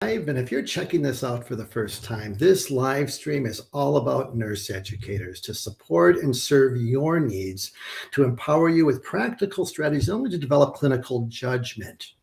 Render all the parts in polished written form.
And if you're checking this out for the first time, this live stream is all about nurse educators to support and serve your needs, to empower you with practical strategies, not only to develop clinical judgment,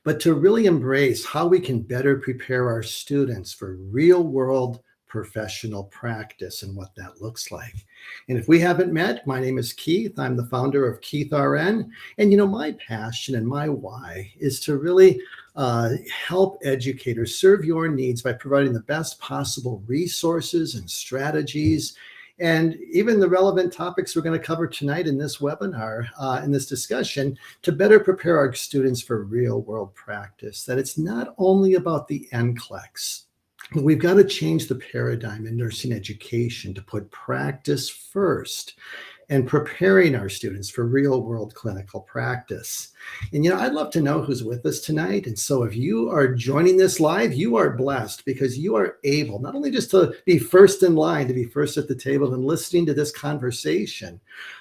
but to really embrace how we can better prepare our students for real world professional practice and what that looks like. And if we haven't met, my name is Keith. I'm the founder of Keith RN. And my passion and my why is to really help educators serve your needs by providing the best possible resources and strategies and even the relevant topics we're going to cover tonight in this webinar, in this discussion, to better prepare our students for real world practice, that it's not only about the NCLEX. We've got to change the paradigm in nursing education to put practice first and preparing our students for real world clinical practice. And I'd love to know who's with us tonight. And so if you are joining this live, you are blessed because you are able not only just to be first in line, to be first at the table and listening to this conversation,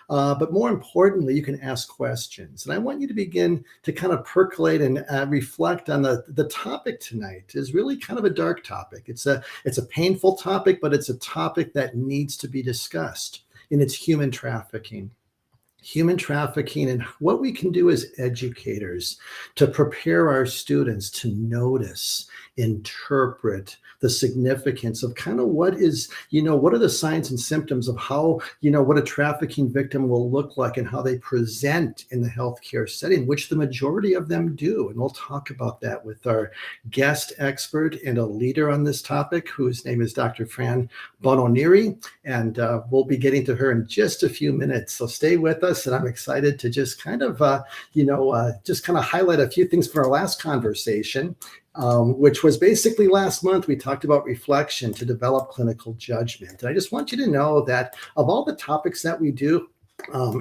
but more importantly, you can ask questions. And I want you to begin to kind of percolate and reflect on the topic tonight. Is really kind of a dark topic. It's a painful topic, but it's a topic that needs to be discussed. And it's human trafficking. Human trafficking and what we can do as educators to prepare our students to notice, interpret the significance of kind of what is, what are the signs and symptoms of how, what a trafficking victim will look like and how they present in the healthcare setting, which the majority of them do. And we'll talk about that with our guest expert and a leader on this topic, whose name is Dr. Fran Bononiri. And we'll be getting to her in just a few minutes. So stay with us. And I'm excited to just kind of, highlight a few things from our last conversation, which was basically last month. We talked about reflection to develop clinical judgment. And I just want you to know that of all the topics that we do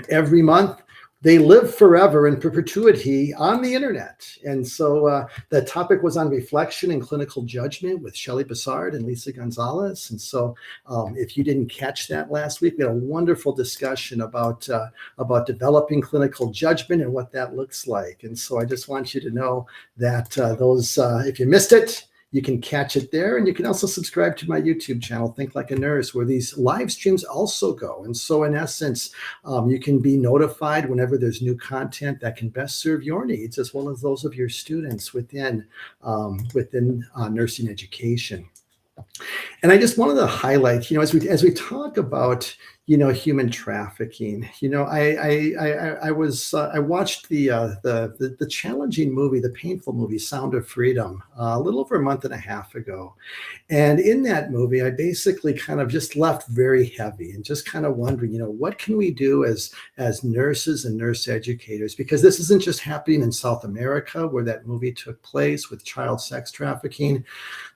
every month, they live forever in perpetuity on the internet. And so the topic was on reflection and clinical judgment with Shelley Bassard and Lisa Gonzalez. And so if you didn't catch that last week, we had a wonderful discussion about developing clinical judgment and what that looks like. And so I just want you to know that if you missed it, you can catch it there. And you can also subscribe to my YouTube channel, Think Like a Nurse, where these live streams also go. And so in essence, you can be notified whenever there's new content that can best serve your needs, as well as those of your students within nursing education. And I just wanted to highlight, as we talk about, human trafficking, I watched the challenging movie, the painful movie, Sound of Freedom, a little over a month and a half ago. And in that movie, I basically kind of just left very heavy and just kind of wondering, what can we do as nurses and nurse educators? Because this isn't just happening in South America, where that movie took place with child sex trafficking.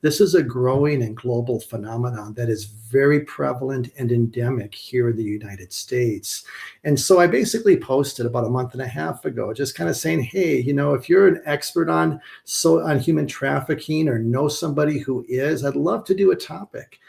This is a growing and global phenomenon that is very prevalent and endemic here in the United States. And so I basically posted about a month and a half ago, just kind of saying, hey, if you're an expert on human trafficking or know somebody who is, I'd love to do a topic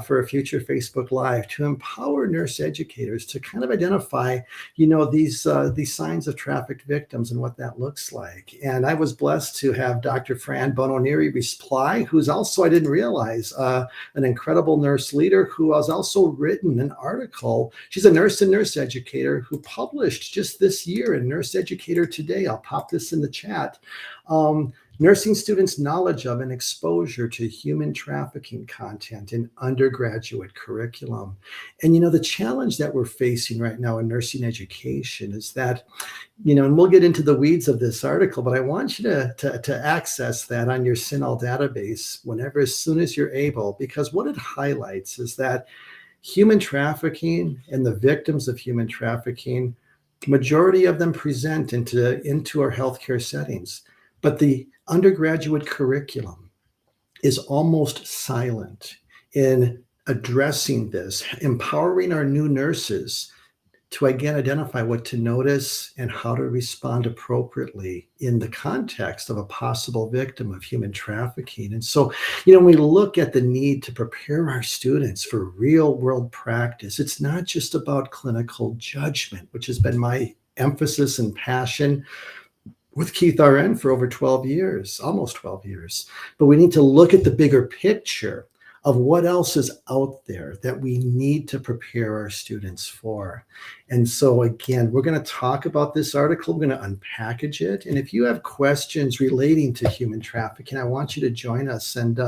for a future Facebook Live to empower nurse educators to kind of identify, these signs of trafficked victims and what that looks like. And I was blessed to have Dr. Fran Bononiri reply, who's also, I didn't realize, an incredible nurse leader who has also written an article. She's a nurse and nurse educator who published just this year in Nurse Educator Today. I'll pop this in the chat. Nursing students' knowledge of and exposure to human trafficking content in undergraduate curriculum. And, the challenge that we're facing right now in nursing education is that, and we'll get into the weeds of this article, but I want you to access that on your CINAHL database as soon as you're able, because what it highlights is that human trafficking and the victims of human trafficking, majority of them present into our healthcare settings. But the undergraduate curriculum is almost silent in addressing this, empowering our new nurses to again identify what to notice and how to respond appropriately in the context of a possible victim of human trafficking. And so, when we look at the need to prepare our students for real world practice, it's not just about clinical judgment, which has been my emphasis and passion with Keith RN for over 12 years, almost 12 years. But we need to look at the bigger picture of what else is out there that we need to prepare our students for. And so again, we're going to talk about this article, we're going to unpackage it. And if you have questions relating to human trafficking, I want you to join us and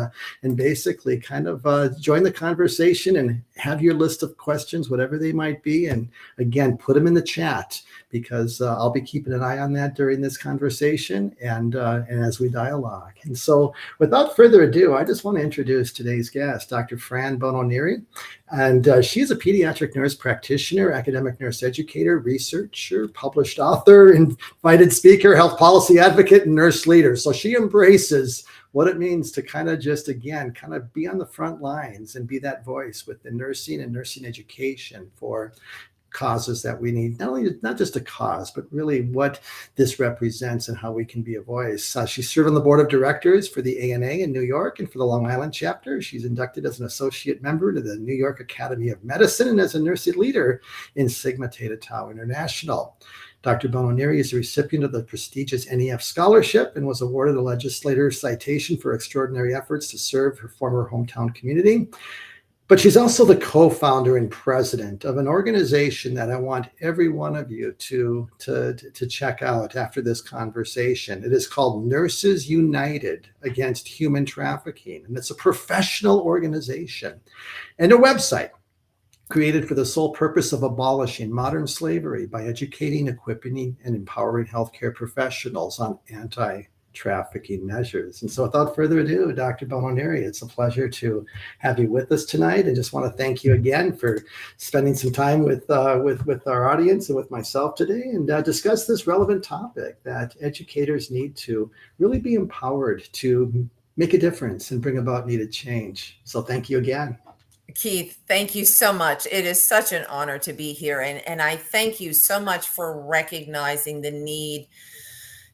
basically kind of join the conversation and have your list of questions, whatever they might be. And again, put them in the chat, because I'll be keeping an eye on that during this conversation and as we dialogue. And so without further ado, I just want to introduce today's guest, Dr. Fran Bononeri. And she's a pediatric nurse practitioner, academic nurse educator, researcher, published author, invited speaker, health policy advocate, and nurse leader. So she embraces what it means to kind of just, again, kind of be on the front lines and be that voice with the nursing and nursing education for causes that we need, not just a cause, but really what this represents and how we can be a voice. She served on the board of directors for the ANA in New York and for the Long Island chapter. She's inducted as an associate member to the New York Academy of Medicine and as a nursing leader in Sigma Theta Tau International. Dr. Bononeri is a recipient of the prestigious NEF Scholarship and was awarded a legislator's citation for extraordinary efforts to serve her former hometown community. But she's also the co-founder and president of an organization that I want every one of you to check out after this conversation. It is called Nurses United Against Human Trafficking, and it's a professional organization and a website created for the sole purpose of abolishing modern slavery by educating, equipping, and empowering healthcare professionals on anti-trafficking measures. And so without further ado, Dr. Bononeri, it's a pleasure to have you with us tonight. And just want to thank you again for spending some time with our audience and with myself today and discuss this relevant topic that educators need to really be empowered to make a difference and bring about needed change. So thank you again. Keith, thank you so much. It is such an honor to be here. And I thank you so much for recognizing the need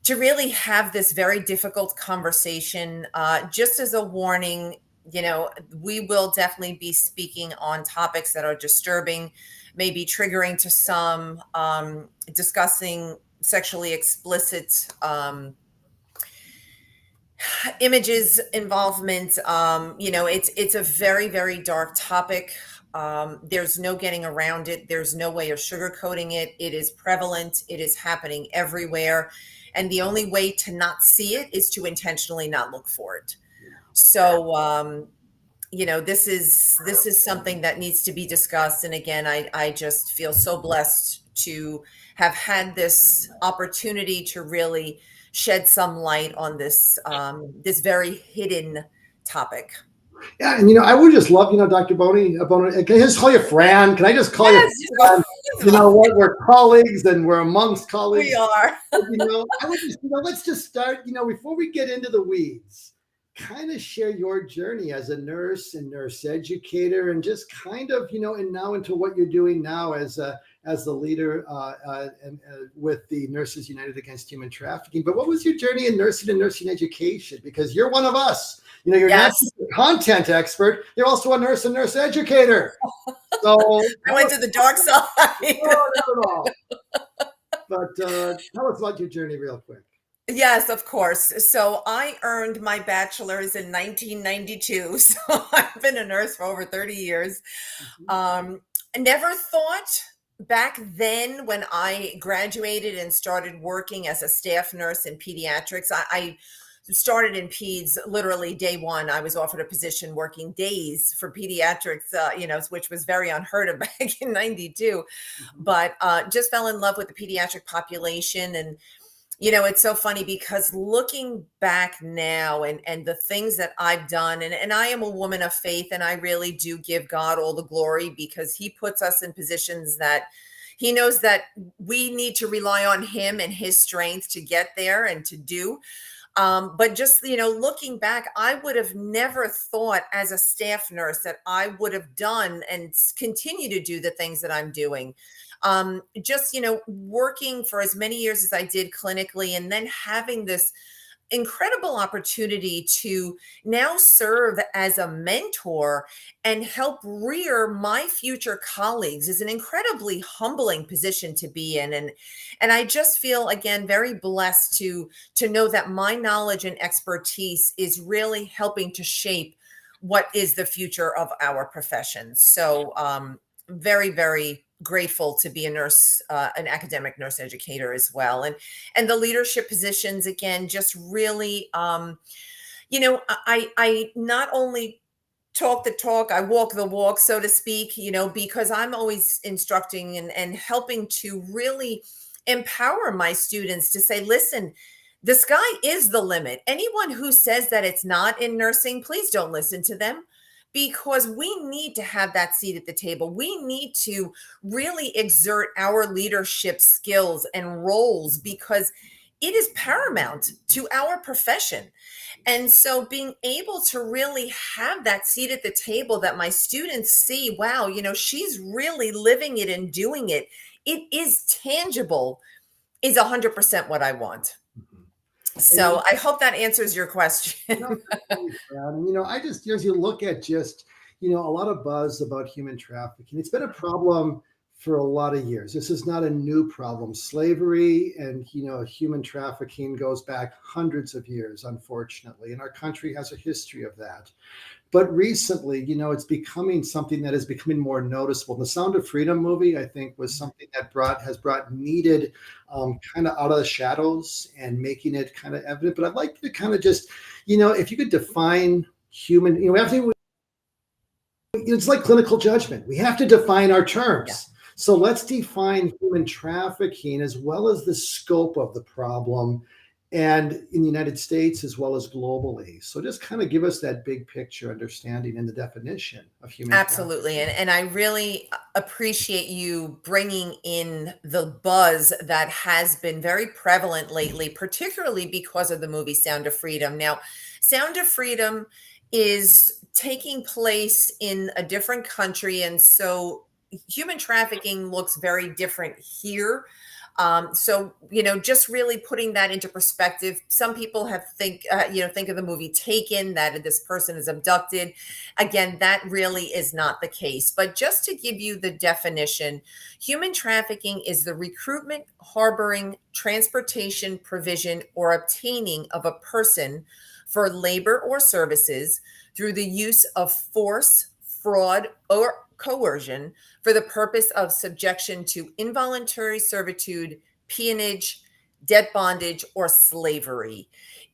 to really have this very difficult conversation. Just as a warning, we will definitely be speaking on topics that are disturbing, maybe triggering to some, discussing sexually explicit images, involvement. It's a very, very dark topic. There's no getting around it. There's no way of sugarcoating it. It is prevalent. It is happening everywhere. And the only way to not see it is to intentionally not look for it. So, this is something that needs to be discussed. And again, I just feel so blessed to have had this opportunity to really shed some light on this this very hidden topic. Yeah, and I would just love, Dr. Boney, can I just call you Fran? Can I just call you Fran? We're colleagues and we're amongst colleagues. We are. I would just, let's just start, before we get into the weeds, kind of share your journey as a nurse and nurse educator, and just kind of, and now into what you're doing now as the leader with the Nurses United Against Human Trafficking. But what was your journey in nursing and nursing education? Because you're one of us. You're not just a content expert, you're also a nurse and nurse educator. So I went to the dark side. No, not at all. But tell us about your journey real quick. Yes, of course. So I earned my bachelor's in 1992. So I've been a nurse for over 30 years. I never thought back then when I graduated and started working as a staff nurse in pediatrics, I started in peds literally day one. I was offered a position working days for pediatrics, which was very unheard of back in 92, but just fell in love with the pediatric population. And it's so funny because looking back now and the things that I've done, and I am a woman of faith, and I really do give God all the glory because he puts us in positions that he knows that we need to rely on him and his strength to get there and to do. But just, looking back, I would have never thought as a staff nurse that I would have done and continue to do the things that I'm doing. Working for as many years as I did clinically, and then having this incredible opportunity to now serve as a mentor and help rear my future colleagues is an incredibly humbling position to be in. And I just feel, again, very blessed to know that my knowledge and expertise is really helping to shape what is the future of our profession. So very, very grateful to be a nurse, an academic nurse educator as well. And the leadership positions, again, just really, I not only talk the talk, I walk the walk, so to speak, because I'm always instructing and helping to really empower my students to say, listen, the sky is the limit. Anyone who says that it's not in nursing, please don't listen to them, because we need to have that seat at the table. We need to really exert our leadership skills and roles because it is paramount to our profession. And so being able to really have that seat at the table that my students see, wow, she's really living it and doing it. It is tangible, is 100% what I want. Mhm. And So I hope that answers your no, question. totally, Brad. And I just, as you look at just, a lot of buzz about human trafficking, it's been a problem for a lot of years. This is not a new problem. Slavery and, human trafficking goes back hundreds of years, unfortunately, and our country has a history of that. But recently, it's becoming something that is becoming more noticeable. The Sound of Freedom movie, I think, was something that has brought needed kind of out of the shadows and making it kind of evident. But I'd like to kind of just, if you could define human, it's like clinical judgment. We have to define our terms. Yeah. So let's define human trafficking as well as the scope of the problem, and in the United States as well as globally. So just kind of give us that big picture understanding and the definition of human trafficking. Absolutely. And I really appreciate you bringing in the buzz that has been very prevalent lately, particularly because of the movie Sound of Freedom. Now, Sound of Freedom is taking place in a different country. And so human trafficking looks very different here. So just really putting that into perspective. Some people think of the movie Taken, that this person is abducted. Again, that really is not the case. But just to give you the definition, human trafficking is the recruitment, harboring, transportation, provision, or obtaining of a person for labor or services through the use of force, fraud, or coercion for the purpose of subjection to involuntary servitude, peonage, debt bondage, or slavery.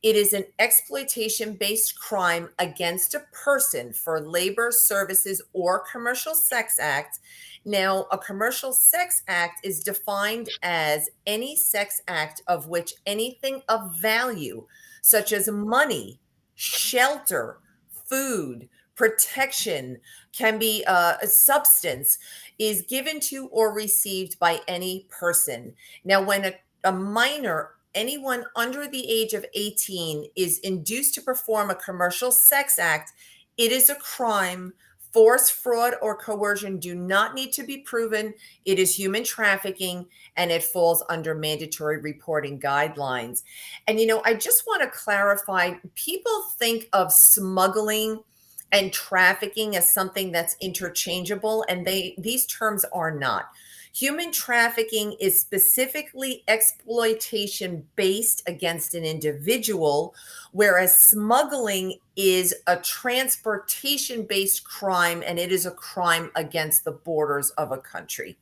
It is an exploitation based crime against a person for labor, services, or commercial sex act. Now, a commercial sex act is defined as any sex act of which anything of value, such as money, shelter, food, protection, can be a substance, is given to or received by any person. Now, when a minor, anyone under the age of 18, is induced to perform a commercial sex act, it is a crime. Force, fraud, or coercion do not need to be proven. It is human trafficking and it falls under mandatory reporting guidelines. And, I just want to clarify, people think of smuggling and trafficking as something that's interchangeable, and these terms are not. Human trafficking is specifically exploitation based against an individual, whereas smuggling is a transportation based crime and it is a crime against the borders of a country.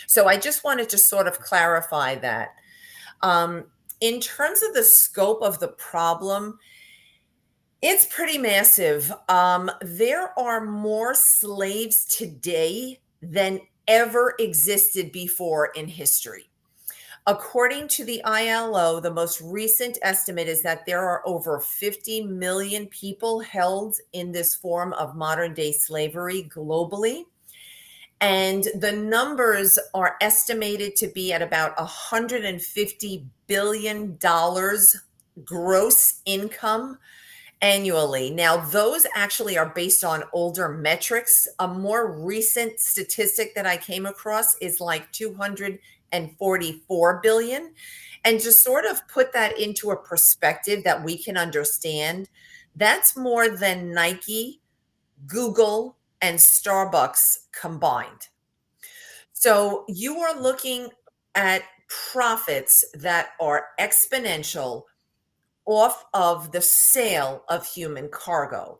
So I just wanted to sort of clarify that. In terms of the scope of the problem, it's pretty massive. There are more slaves today than ever existed before in history. According to the ILO, the most recent estimate is that there are over 50 million people held in this form of modern day slavery globally. And the numbers are estimated to be at about $150 billion gross income annually. Now, those actually are based on older metrics. A more recent statistic that I came across is like $250 $144 billion. And just sort of put that into a perspective that we can understand, that's more than Nike, Google, and Starbucks combined. So you are looking at profits that are exponential off of the sale of human cargo.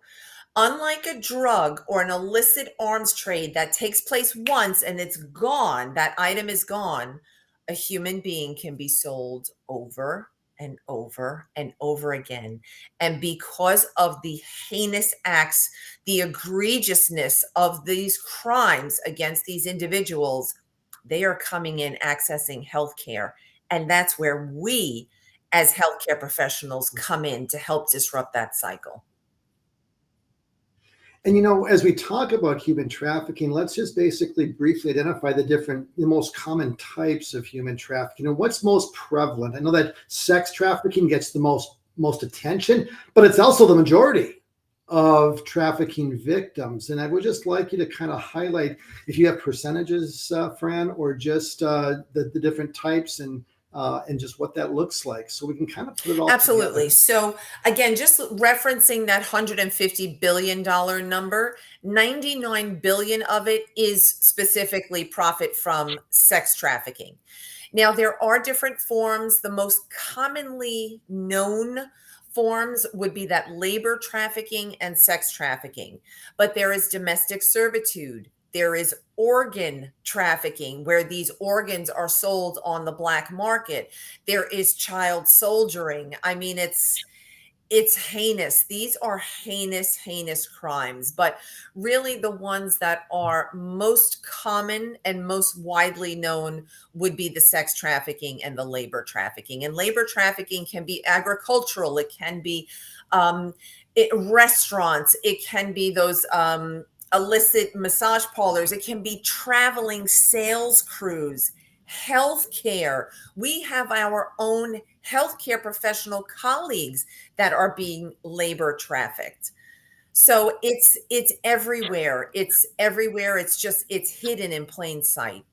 Unlike a drug or an illicit arms trade that takes place once and it's gone, that item is gone, a human being can be sold over and over and over again. And because of the heinous acts, the egregiousness of these crimes against these individuals, they are coming in accessing healthcare. And that's where we, as healthcare professionals, come in to help disrupt that cycle. And as we talk about human trafficking, let's just basically briefly identify the most common types of human trafficking and what's most prevalent. I know that sex trafficking gets the most attention, but it's also the majority of trafficking victims. And I would just like you to kind of highlight, if you have percentages, Fran, or just the different types and just what that looks like, so we can kind of put it all Absolutely. together. So again, just referencing that $150 billion number, 99 billion of it is specifically profit from sex trafficking. Now, there are different forms. The most commonly known forms would be that labor trafficking and sex trafficking, but there is domestic servitude. There is organ trafficking, where these organs are sold on the black market. There is child soldiering. I mean, it's heinous. These are heinous, heinous crimes. But really, the ones that are most common and most widely known would be the sex trafficking and the labor trafficking. And labor trafficking can be agricultural, it can be restaurants, it can be those illicit massage parlors, it can be traveling sales crews, healthcare. We have our own healthcare professional colleagues that are being labor trafficked. So it's everywhere. It's everywhere. It's hidden in plain sight.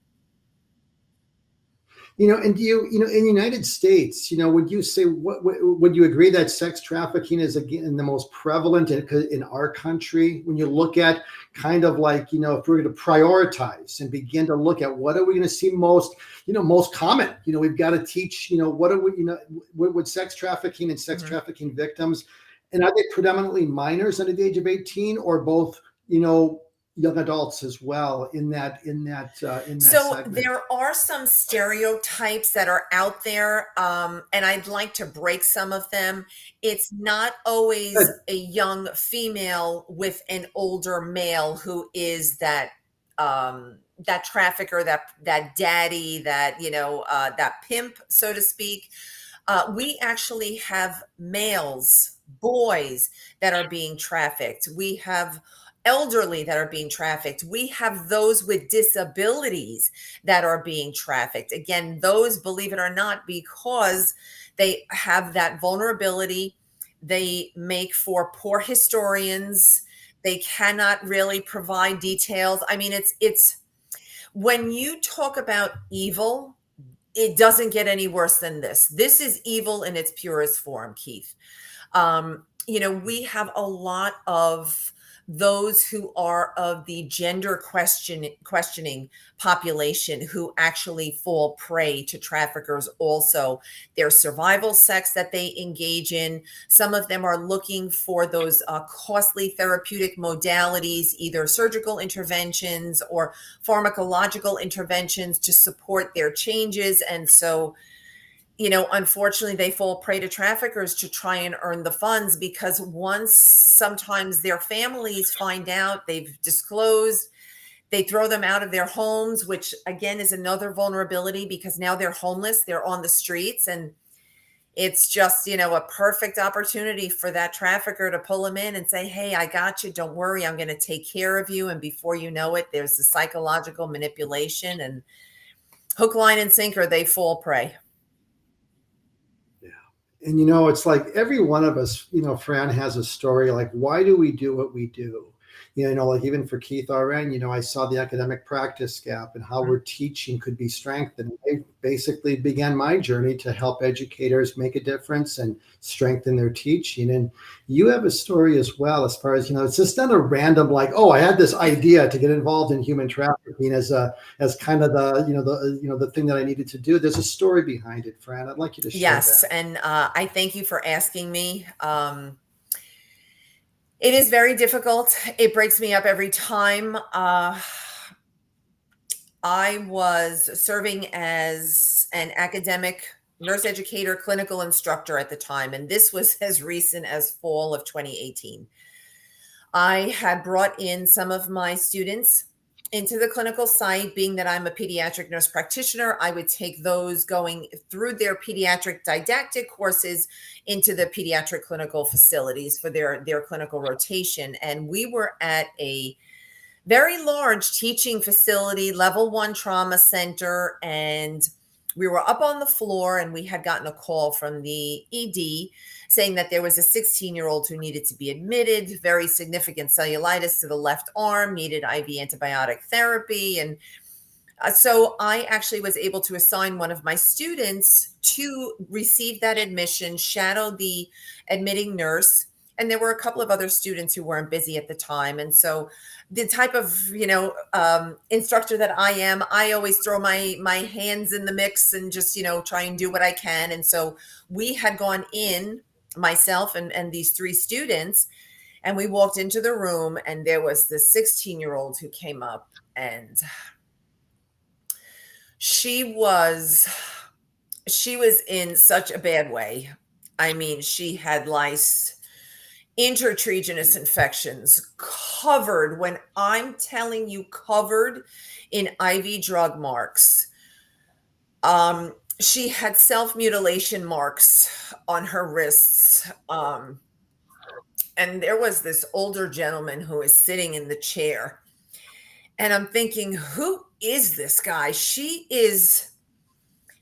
And do in the United States, would you say, would you agree that sex trafficking is again the most prevalent in our country? When you look at kind of like, if we're going to prioritize and begin to look at what are we going to see most common, we've got to teach, what are we, with sex trafficking and sex trafficking victims, and are they predominantly minors under the age of 18, or both, young adults as well in that So segment? there are some stereotypes that are out there, and I'd like to break some of them. It's not always Good. a young female with an older male who is that trafficker, that daddy, that pimp, so to speak. We actually have males, boys that are being trafficked. We have elderly that are being trafficked. We have those with disabilities that are being trafficked. Again, those, believe it or not, because they have that vulnerability, they make for poor historians. They cannot really provide details. I mean, it's when you talk about evil, it doesn't get any worse than this. This is evil in its purest form, Keith. We have a lot of those who are of the gender questioning population who actually fall prey to traffickers also. Their survival sex that they engage in. Some of them are looking for those costly therapeutic modalities, either surgical interventions or pharmacological interventions to support their changes. And so unfortunately, they fall prey to traffickers to try and earn the funds, because once sometimes their families find out, they've disclosed, they throw them out of their homes, which again is another vulnerability, because now they're homeless, they're on the streets, and it's just, a perfect opportunity for that trafficker to pull them in and say, hey, I got you. Don't worry. I'm going to take care of you. And before you know it, there's the psychological manipulation, and hook, line, and sinker, they fall prey. And it's like every one of us, Fran, has a story. Like, why do we do what we do? Like even for Keith RN, I saw the academic practice gap and how we're teaching could be strengthened. I basically began my journey to help educators make a difference and strengthen their teaching. And you have a story as well, as far as, it's just not a random, like, oh, I had this idea to get involved in human trafficking as kind of the thing that I needed to do. There's a story behind it, Fran. I'd like you to share Yes, that. and I thank you for asking me. It is very difficult. It breaks me up every time. I was serving as an academic nurse educator, clinical instructor at the time, and this was as recent as fall of 2018. I had brought in some of my students into the clinical site. Being that I'm a pediatric nurse practitioner, I would take those going through their pediatric didactic courses into the pediatric clinical facilities for their clinical rotation. And we were at a very large teaching facility, level 1 trauma center, and we were up on the floor, and we had gotten a call from the ED saying that there was a 16-year-old who needed to be admitted, very significant cellulitis to the left arm, needed IV antibiotic therapy. And so I actually was able to assign one of my students to receive that admission, shadow the admitting nurse. And there were a couple of other students who weren't busy at the time. And so the type of, instructor that I am, I always throw my hands in the mix and just, try and do what I can. And so we had gone in, myself and these 3 students, and we walked into the room, and there was this 16-year-old who came up, and she was in such a bad way. I mean, she had lice, intertriginous infections, covered, when I'm telling you, covered in IV drug marks. She had self-mutilation marks on her wrists. And there was this older gentleman who was sitting in the chair. And I'm thinking, who is this guy? She's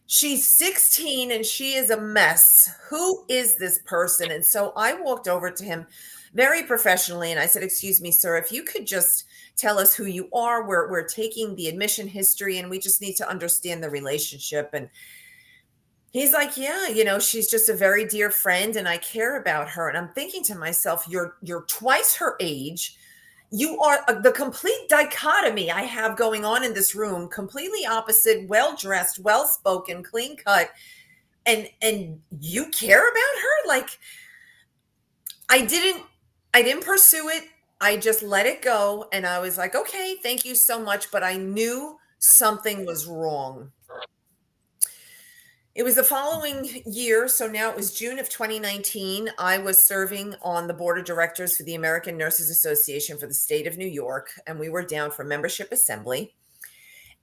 16 and she is a mess. Who is this person? And so I walked over to him very professionally and I said, "Excuse me, sir, if you could just tell us who you are. We're taking the admission history and we just need to understand the relationship." And he's like, "Yeah, she's just a very dear friend and I care about her." And I'm thinking to myself, you're twice her age. You are the complete dichotomy I have going on in this room, completely opposite, well-dressed, well-spoken, clean cut. And you care about her? Like, I didn't pursue it. I just let it go. And I was like, okay, thank you so much. But I knew something was wrong. It was the following year. So now it was June of 2019. I was serving on the board of directors for the American Nurses Association for the state of New York. And we were down for membership assembly.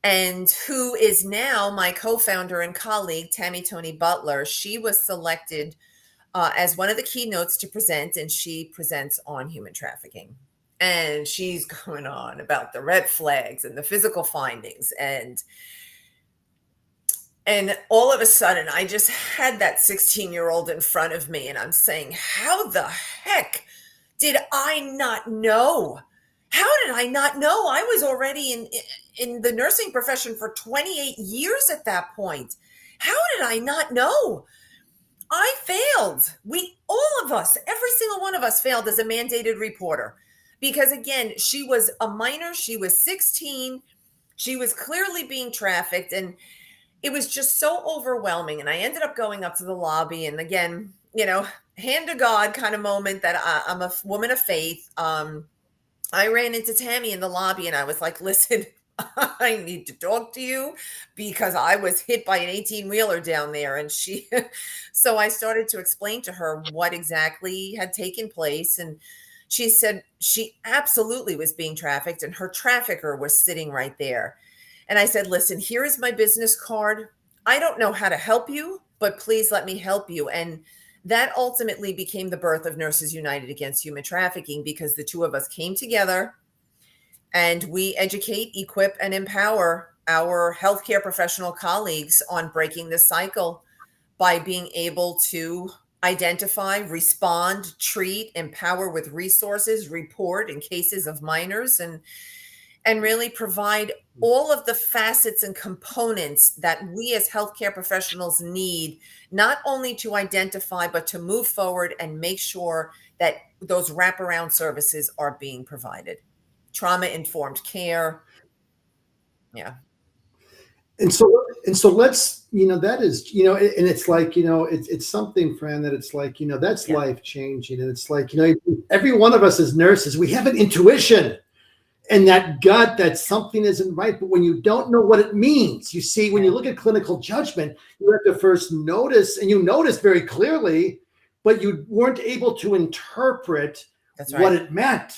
And who is now my co-founder and colleague, Tammy Tony Butler. She was selected as one of the keynotes to present, and she presents on human trafficking. And she's going on about the red flags and the physical findings. And all of a sudden, I just had that 16-year-old in front of me, and I'm saying, how the heck did I not know? How did I not know? I was already in the nursing profession for 28 years at that point. How did I not know? I failed. All of us, every single one of us failed as a mandated reporter. Because again, she was a minor. She was 16. She was clearly being trafficked. And it was just so overwhelming. And I ended up going up to the lobby. And again, hand to God kind of moment that I'm a woman of faith. I ran into Tammy in the lobby and I was like, "Listen, I need to talk to you because I was hit by an 18-wheeler down there." And so I started to explain to her what exactly had taken place. And she said she absolutely was being trafficked and her trafficker was sitting right there. And I said, "Listen, here is my business card. I don't know how to help you, but please let me help you." And that ultimately became the birth of Nurses United Against Human Trafficking, because the 2 of us came together and we educate, equip, and empower our healthcare professional colleagues on breaking this cycle by being able to identify, respond, treat, empower with resources, report in cases of minors, and really provide all of the facets and components that we as healthcare professionals need, not only to identify, but to move forward and make sure that those wraparound services are being provided. Trauma informed care. Yeah. And so let's, that is, and it's like, it's something, Fran, that it's like, that's Yeah. life changing. And it's like, every one of us as nurses, we have an intuition and that gut that something isn't right. But when you don't know what it means, you see, when you Yeah. look at clinical judgment, you have to first notice, and you notice very clearly, but you weren't able to interpret That's what right. it meant.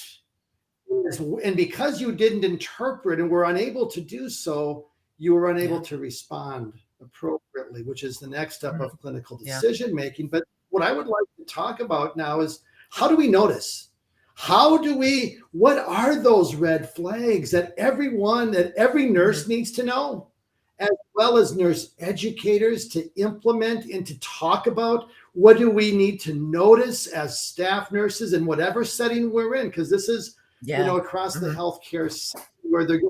And because you didn't interpret and were unable to do so, you were unable Yeah. to respond appropriately, which is the next step of clinical Yeah. decision making. But what I would like to talk about now is, how do we notice? What are those red flags that every nurse needs to know, as well as nurse educators to implement and to talk about? What do we need to notice as staff nurses in whatever setting we're in? Because this is, Yeah. across the healthcare where they're,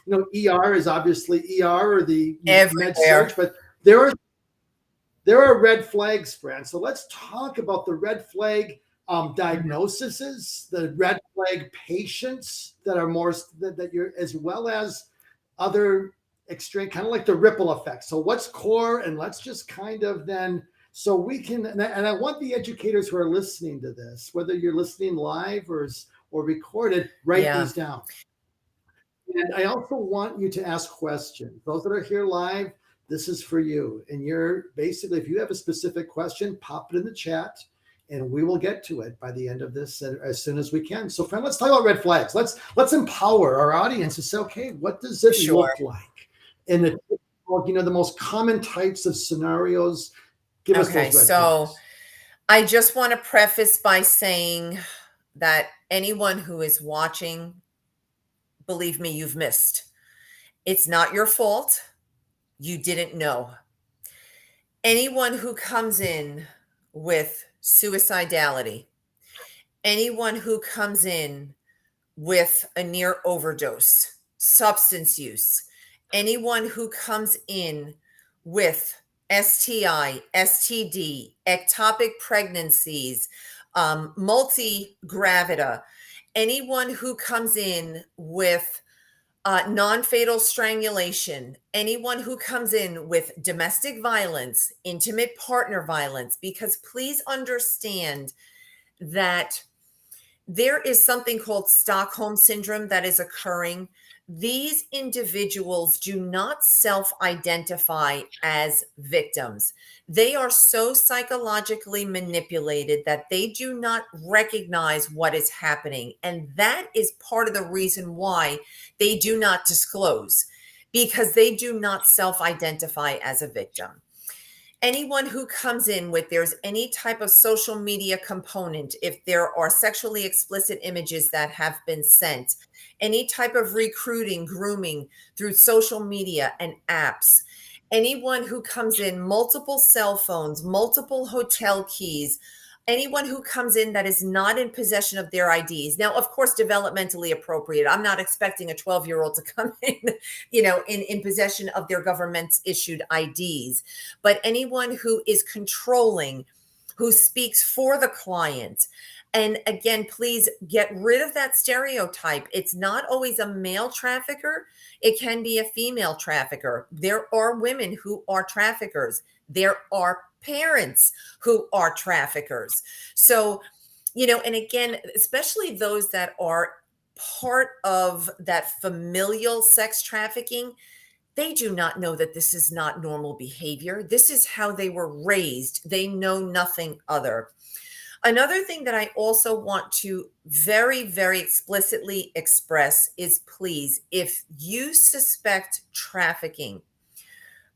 ER is obviously ER or the med Everywhere. surge, but there are red flags, Fran. So let's talk about the red flag diagnoses, the red flag patients that are more that you're, as well as other extreme, kind of like the ripple effect. So what's core, and let's just kind of then, so we can, and I want the educators who are listening to this, whether you're listening live or recorded, write Yeah. these down. And I also want you to ask questions. Those that are here live, this is for you. And you're basically, if you have a specific question, pop it in the chat and we will get to it by the end of this as soon as we can. So, friend, let's talk about red flags. Let's empower our audience to say, okay, what does it Sure. look like? And the most common types of scenarios. Give us Okay. those red So flags. I just want to preface by saying that anyone who is watching, believe me, you've missed. It's not your fault. You didn't know. Anyone who comes in with suicidality, anyone who comes in with a near overdose, substance use, anyone who comes in with STI, STD, ectopic pregnancies, multi-gravida, anyone who comes in with non-fatal strangulation, anyone who comes in with domestic violence, intimate partner violence, because please understand that there is something called Stockholm syndrome that is occurring. These individuals do not self identify as victims. They are so psychologically manipulated that they do not recognize what is happening. And that is part of the reason why they do not disclose, because they do not self identify as a victim. Anyone who comes in with there's any type of social media component, if there are sexually explicit images that have been sent, any type of recruiting, grooming through social media and apps, anyone who comes in multiple cell phones, multiple hotel keys, anyone who comes in that is not in possession of their IDs. Now, of course, developmentally appropriate. I'm not expecting a 12-year-old to come in, in possession of their government's issued IDs, but anyone who is controlling, who speaks for the client. And again, please get rid of that stereotype. It's not always a male trafficker. It can be a female trafficker. There are women who are traffickers. There are parents who are traffickers. So, and again, especially those that are part of that familial sex trafficking, they do not know that this is not normal behavior. This is how they were raised. They know nothing other. Another thing that I also want to very, very explicitly express is, please, if you suspect trafficking,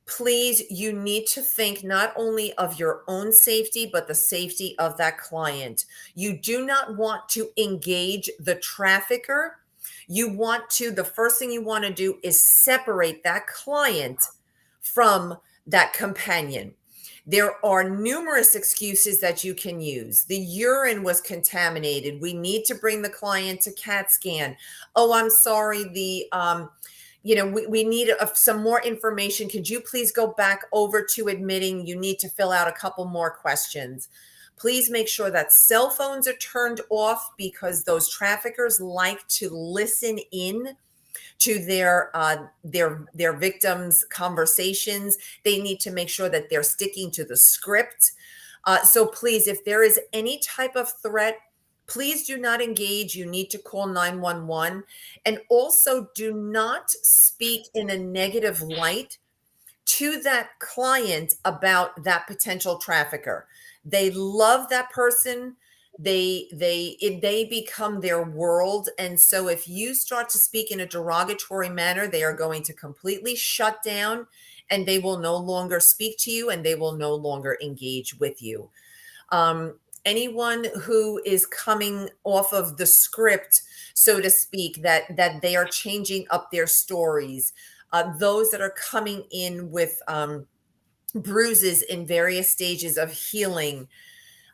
please, you need to think not only of your own safety, but the safety of that client. You do not want to engage the trafficker. The first thing you want to do is separate that client from that companion. There are numerous excuses that you can use. The urine was contaminated. We need to bring the client to CAT scan. Oh, I'm sorry. We need some more information. Could you please go back over to admitting you need to fill out a couple more questions? Please make sure that cell phones are turned off, because those traffickers like to listen in to their victims' conversations. They need to make sure that they're sticking to the script. So please, if there is any type of threat, please do not engage. You need to call 911. And also, do not speak in a negative light to that client about that potential trafficker. They love that person. They become their world. And so if you start to speak in a derogatory manner, they are going to completely shut down, and they will no longer speak to you, and they will no longer engage with you. Anyone who is coming off of the script, so to speak, that they are changing up their stories, those that are coming in with bruises in various stages of healing,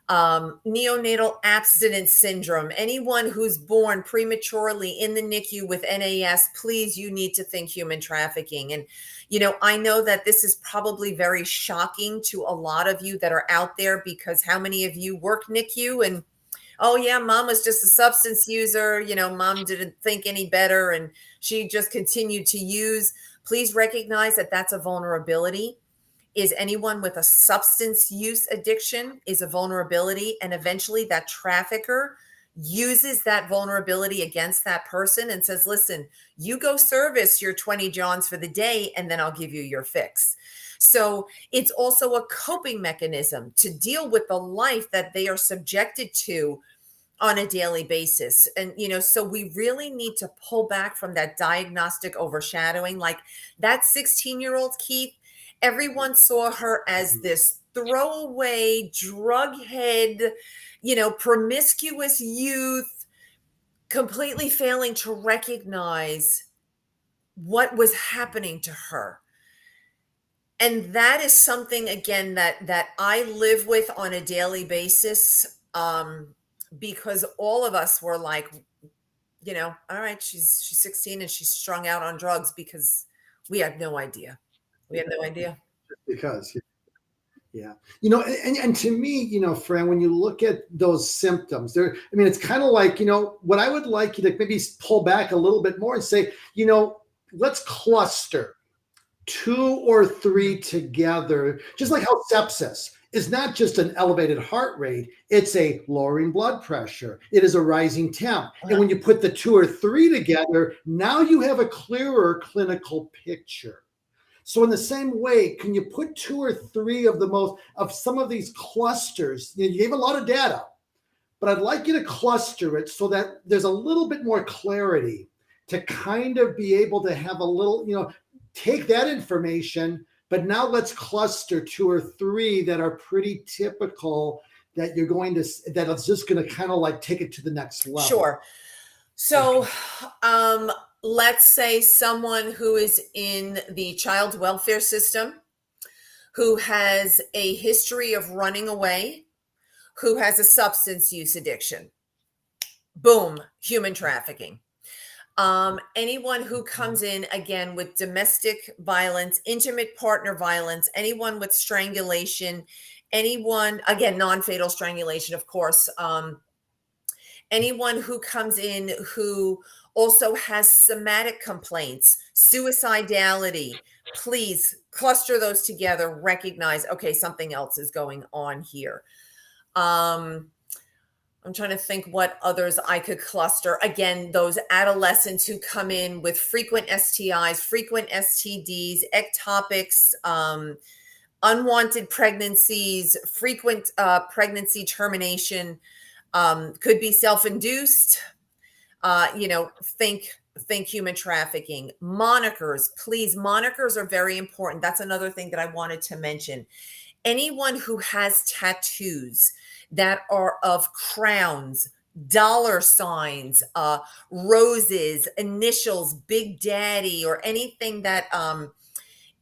neonatal abstinence syndrome, anyone who's born prematurely in the NICU with NAS, please, you need to think human trafficking. And, I know that this is probably very shocking to a lot of you that are out there, because how many of you work NICU and, oh yeah, mom was just a substance user, mom didn't think any better and she just continued to use. Please recognize that that's a vulnerability. Is anyone with a substance use addiction is a vulnerability, and eventually that trafficker uses that vulnerability against that person and says, listen, you go service your 20 johns for the day and then I'll give you your fix. So it's also a coping mechanism to deal with the life that they are subjected to on a daily basis. And, so we really need to pull back from that diagnostic overshadowing. Like that 16-year-old Keith, everyone saw her as this throwaway, drug head, promiscuous youth, completely failing to recognize what was happening to her. And that is something, again, that I live with on a daily basis, because all of us were like, all right, she's 16 and she's strung out on drugs, because we had no idea. We had no idea. Because, yeah. And to me, Fran, when you look at those symptoms, it's kind of like, what I would like you to maybe pull back a little bit more and say, let's cluster 2 or 3 together, just like how sepsis is not just an elevated heart rate, it's a lowering blood pressure. It is a rising temp. And when you put the 2 or 3 together, now you have a clearer clinical picture. So in the same way, can you put 2 or 3 of some of these clusters? You gave a lot of data, but I'd like you to cluster it so that there's a little bit more clarity to kind of be able to have a little, take that information, but now let's cluster 2 or 3 that are pretty typical that that's just going to kind of like take it to the next level. Sure. So, let's say someone who is in the child welfare system, who has a history of running away, who has a substance use addiction. Boom, human trafficking. Anyone who comes in, again, with domestic violence, intimate partner violence, anyone with strangulation, anyone, again, non-fatal strangulation, of course, anyone who comes in who also has somatic complaints, suicidality, please cluster those together, recognize, okay, something else is going on here. I'm trying to think what others I could cluster. Again, those adolescents who come in with frequent STIs, frequent STDs, ectopics, unwanted pregnancies, frequent pregnancy termination, could be self-induced. Think human trafficking. Monikers, please. Monikers are very important. That's another thing that I wanted to mention. Anyone who has tattoos that are of crowns, dollar signs, roses, initials, Big Daddy, or anything that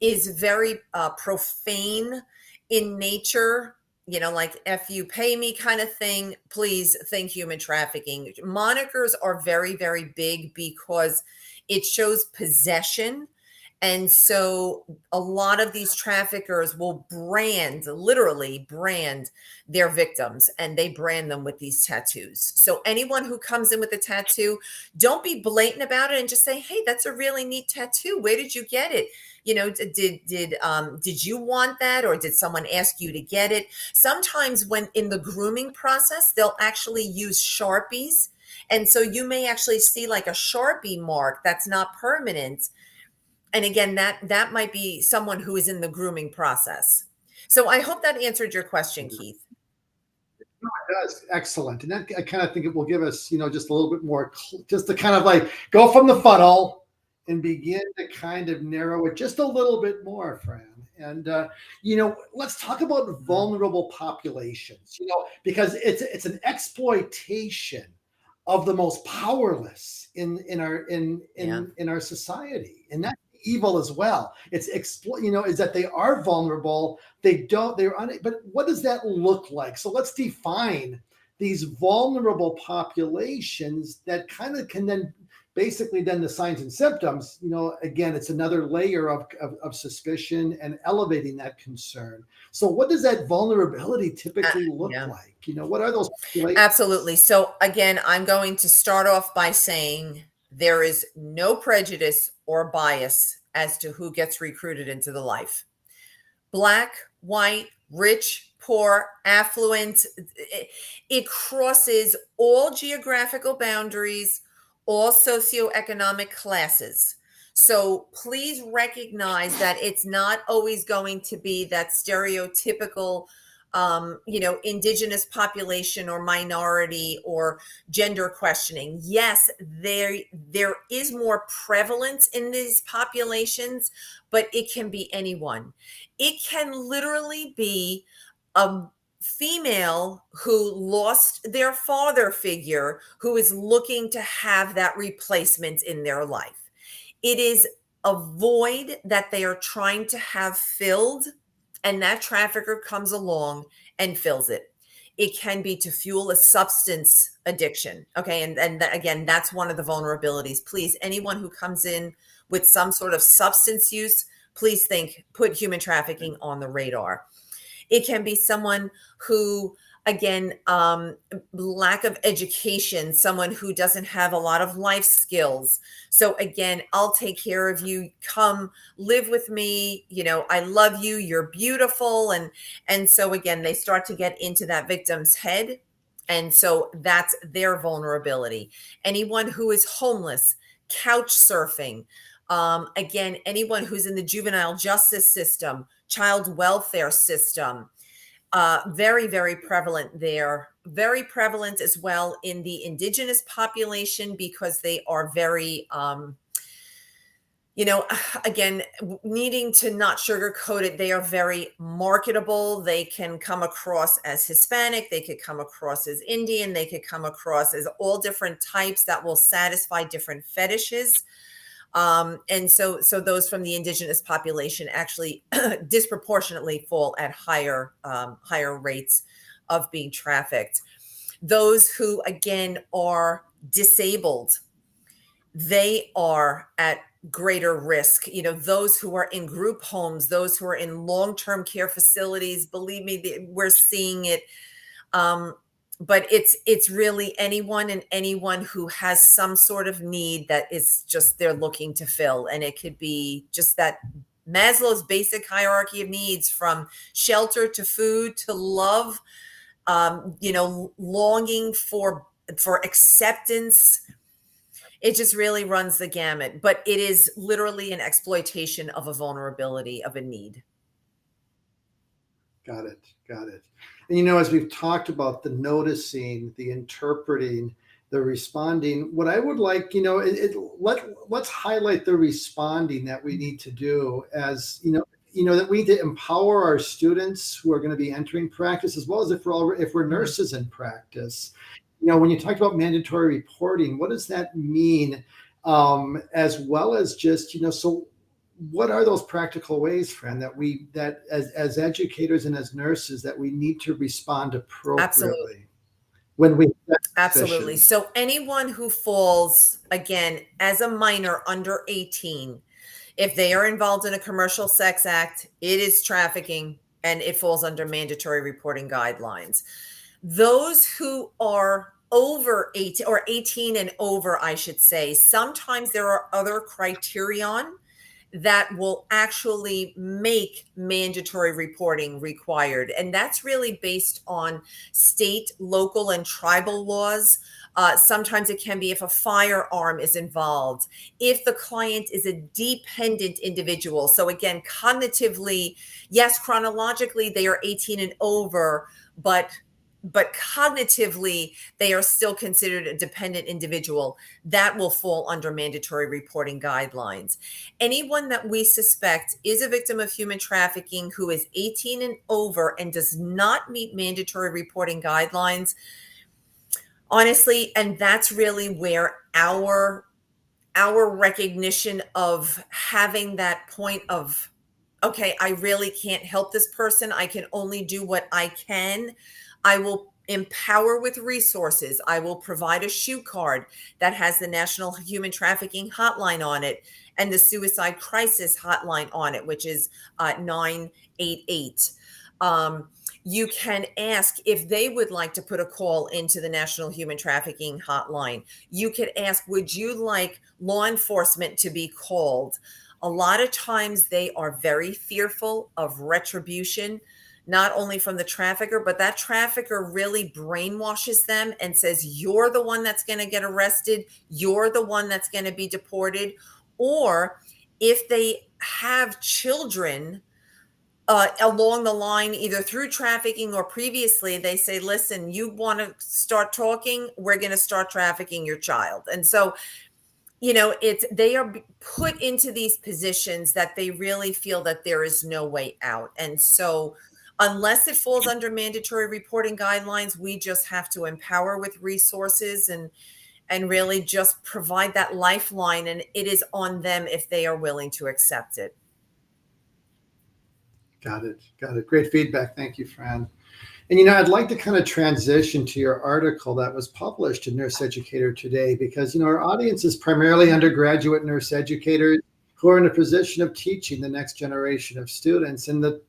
is very profane in nature, like if you pay me kind of thing, please think human trafficking. Monikers are very, very big because it shows possession. And so a lot of these traffickers will literally brand their victims, and they brand them with these tattoos. So anyone who comes in with a tattoo, don't be blatant about it and just say, "Hey, that's a really neat tattoo. Where did you get it? Did you want that, or did someone ask you to get it?" Sometimes when in the grooming process, they'll actually use Sharpies. And so you may actually see like a Sharpie mark that's not permanent. And again, that might be someone who is in the grooming process. So I hope that answered your question, Keith. Does excellent, and that I kind of think it will give us, just a little bit more, just to kind of like go from the funnel and begin to kind of narrow it just a little bit more, Fran. And let's talk about vulnerable populations. Because it's an exploitation of the most powerless in our in our society, and that's evil as well. It's is that they are vulnerable, but what does that look like? So let's define these vulnerable populations that kind of can then basically then the signs and symptoms. Again, it's another layer of suspicion and elevating that concern. So what does that vulnerability typically look like? What are those populations? Absolutely. So again, I'm going to start off by saying there is no prejudice or bias as to who gets recruited into the life. Black, white, rich, poor, affluent. It crosses all geographical boundaries, all socioeconomic classes. So please recognize that it's not always going to be that stereotypical indigenous population or minority or gender questioning. Yes, there is more prevalence in these populations, but it can be anyone. It can literally be a female who lost their father figure, who is looking to have that replacement in their life. It is a void that they are trying to have filled, and that trafficker comes along and fills it. It can be to fuel a substance addiction. Okay. And again, that's one of the vulnerabilities. Please, anyone who comes in with some sort of substance use, please put human trafficking on the radar. It can be someone who, again, lack of education, someone who doesn't have a lot of life skills. So again, I'll take care of you. Come live with me. I love you. You're beautiful. And so again, they start to get into that victim's head. And so that's their vulnerability. Anyone who is homeless, couch surfing, again, anyone who's in the juvenile justice system, child welfare system, very, very prevalent there. Very prevalent as well in the indigenous population, because they are very, again, needing to not sugarcoat it, they are very marketable. They can come across as Hispanic, they could come across as Indian, they could come across as all different types that will satisfy different fetishes. And so those from the indigenous population actually disproportionately fall at higher rates of being trafficked. Those who, again, are disabled, they are at greater risk. Those who are in group homes, those who are in long-term care facilities, believe me, we're seeing it. But it's really anyone and anyone who has some sort of need that is just they're looking to fill. And it could be just that Maslow's basic hierarchy of needs, from shelter to food to love, longing for acceptance. It just really runs the gamut. But it is literally an exploitation of a vulnerability, of a need. Got it. Got it. And as we've talked about the noticing, the interpreting, the responding, what I would like, let's highlight the responding that we need to do, as that we need to empower our students who are going to be entering practice, as well as if we're nurses in practice. When you talk about mandatory reporting, what does that mean? As well as just, so what are those practical ways, friend, that as educators and as nurses that we need to respond Absolutely. appropriately when we have Absolutely. suspicion? So anyone who falls, again, as a minor under 18, if they are involved in a commercial sex act, it is trafficking and it falls under mandatory reporting guidelines. Those who are over 18 or 18 and over, I should say, sometimes there are other criterion that will actually make mandatory reporting required. And that's really based on state, local, and tribal laws. Sometimes it can be if a firearm is involved, if the client is a dependent individual. So, again, cognitively, yes, chronologically, they are 18 and over, but cognitively they are still considered a dependent individual. That will fall under mandatory reporting guidelines. Anyone that we suspect is a victim of human trafficking who is 18 and over and does not meet mandatory reporting guidelines, honestly, and that's really where our recognition of having that point of, okay, I really can't help this person. I can only do what I can. I will empower with resources. I will provide a shoe card that has the National Human Trafficking Hotline on it and the Suicide Crisis Hotline on it, which is 988. You can ask if they would like to put a call into the National Human Trafficking Hotline. You could ask, would you like law enforcement to be called? A lot of times they are very fearful of retribution, not only from the trafficker, but that trafficker really brainwashes them and says, you're the one that's going to get arrested. You're the one that's going to be deported. Or if they have children along the line, either through trafficking or previously, they say, listen, you want to start talking, we're going to start trafficking your child. And so, they are put into these positions that they really feel that there is no way out. And so unless it falls under mandatory reporting guidelines, we just have to empower with resources and really just provide that lifeline. And it is on them if they are willing to accept it. Got it. Got it. Great feedback. Thank you, Fran. And I'd like to kind of transition to your article that was published in Nurse Educator today, because our audience is primarily undergraduate nurse educators who are in a position of teaching the next generation of students. And the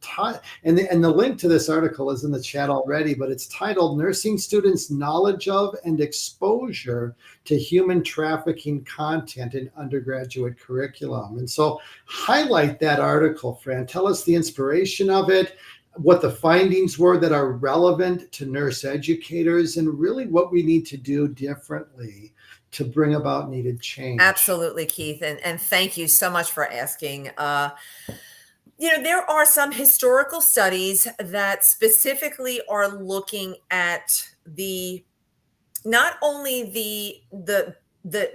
link to this article is in the chat already, but it's titled "Nursing Students' Knowledge of and Exposure to Human Trafficking Content in Undergraduate Curriculum." And so highlight that article, Fran. Tell us the inspiration of it, what the findings were that are relevant to nurse educators, and really what we need to do differently to bring about needed change. Absolutely, Keith. And thank you so much for asking. There are some historical studies that specifically are looking at not only the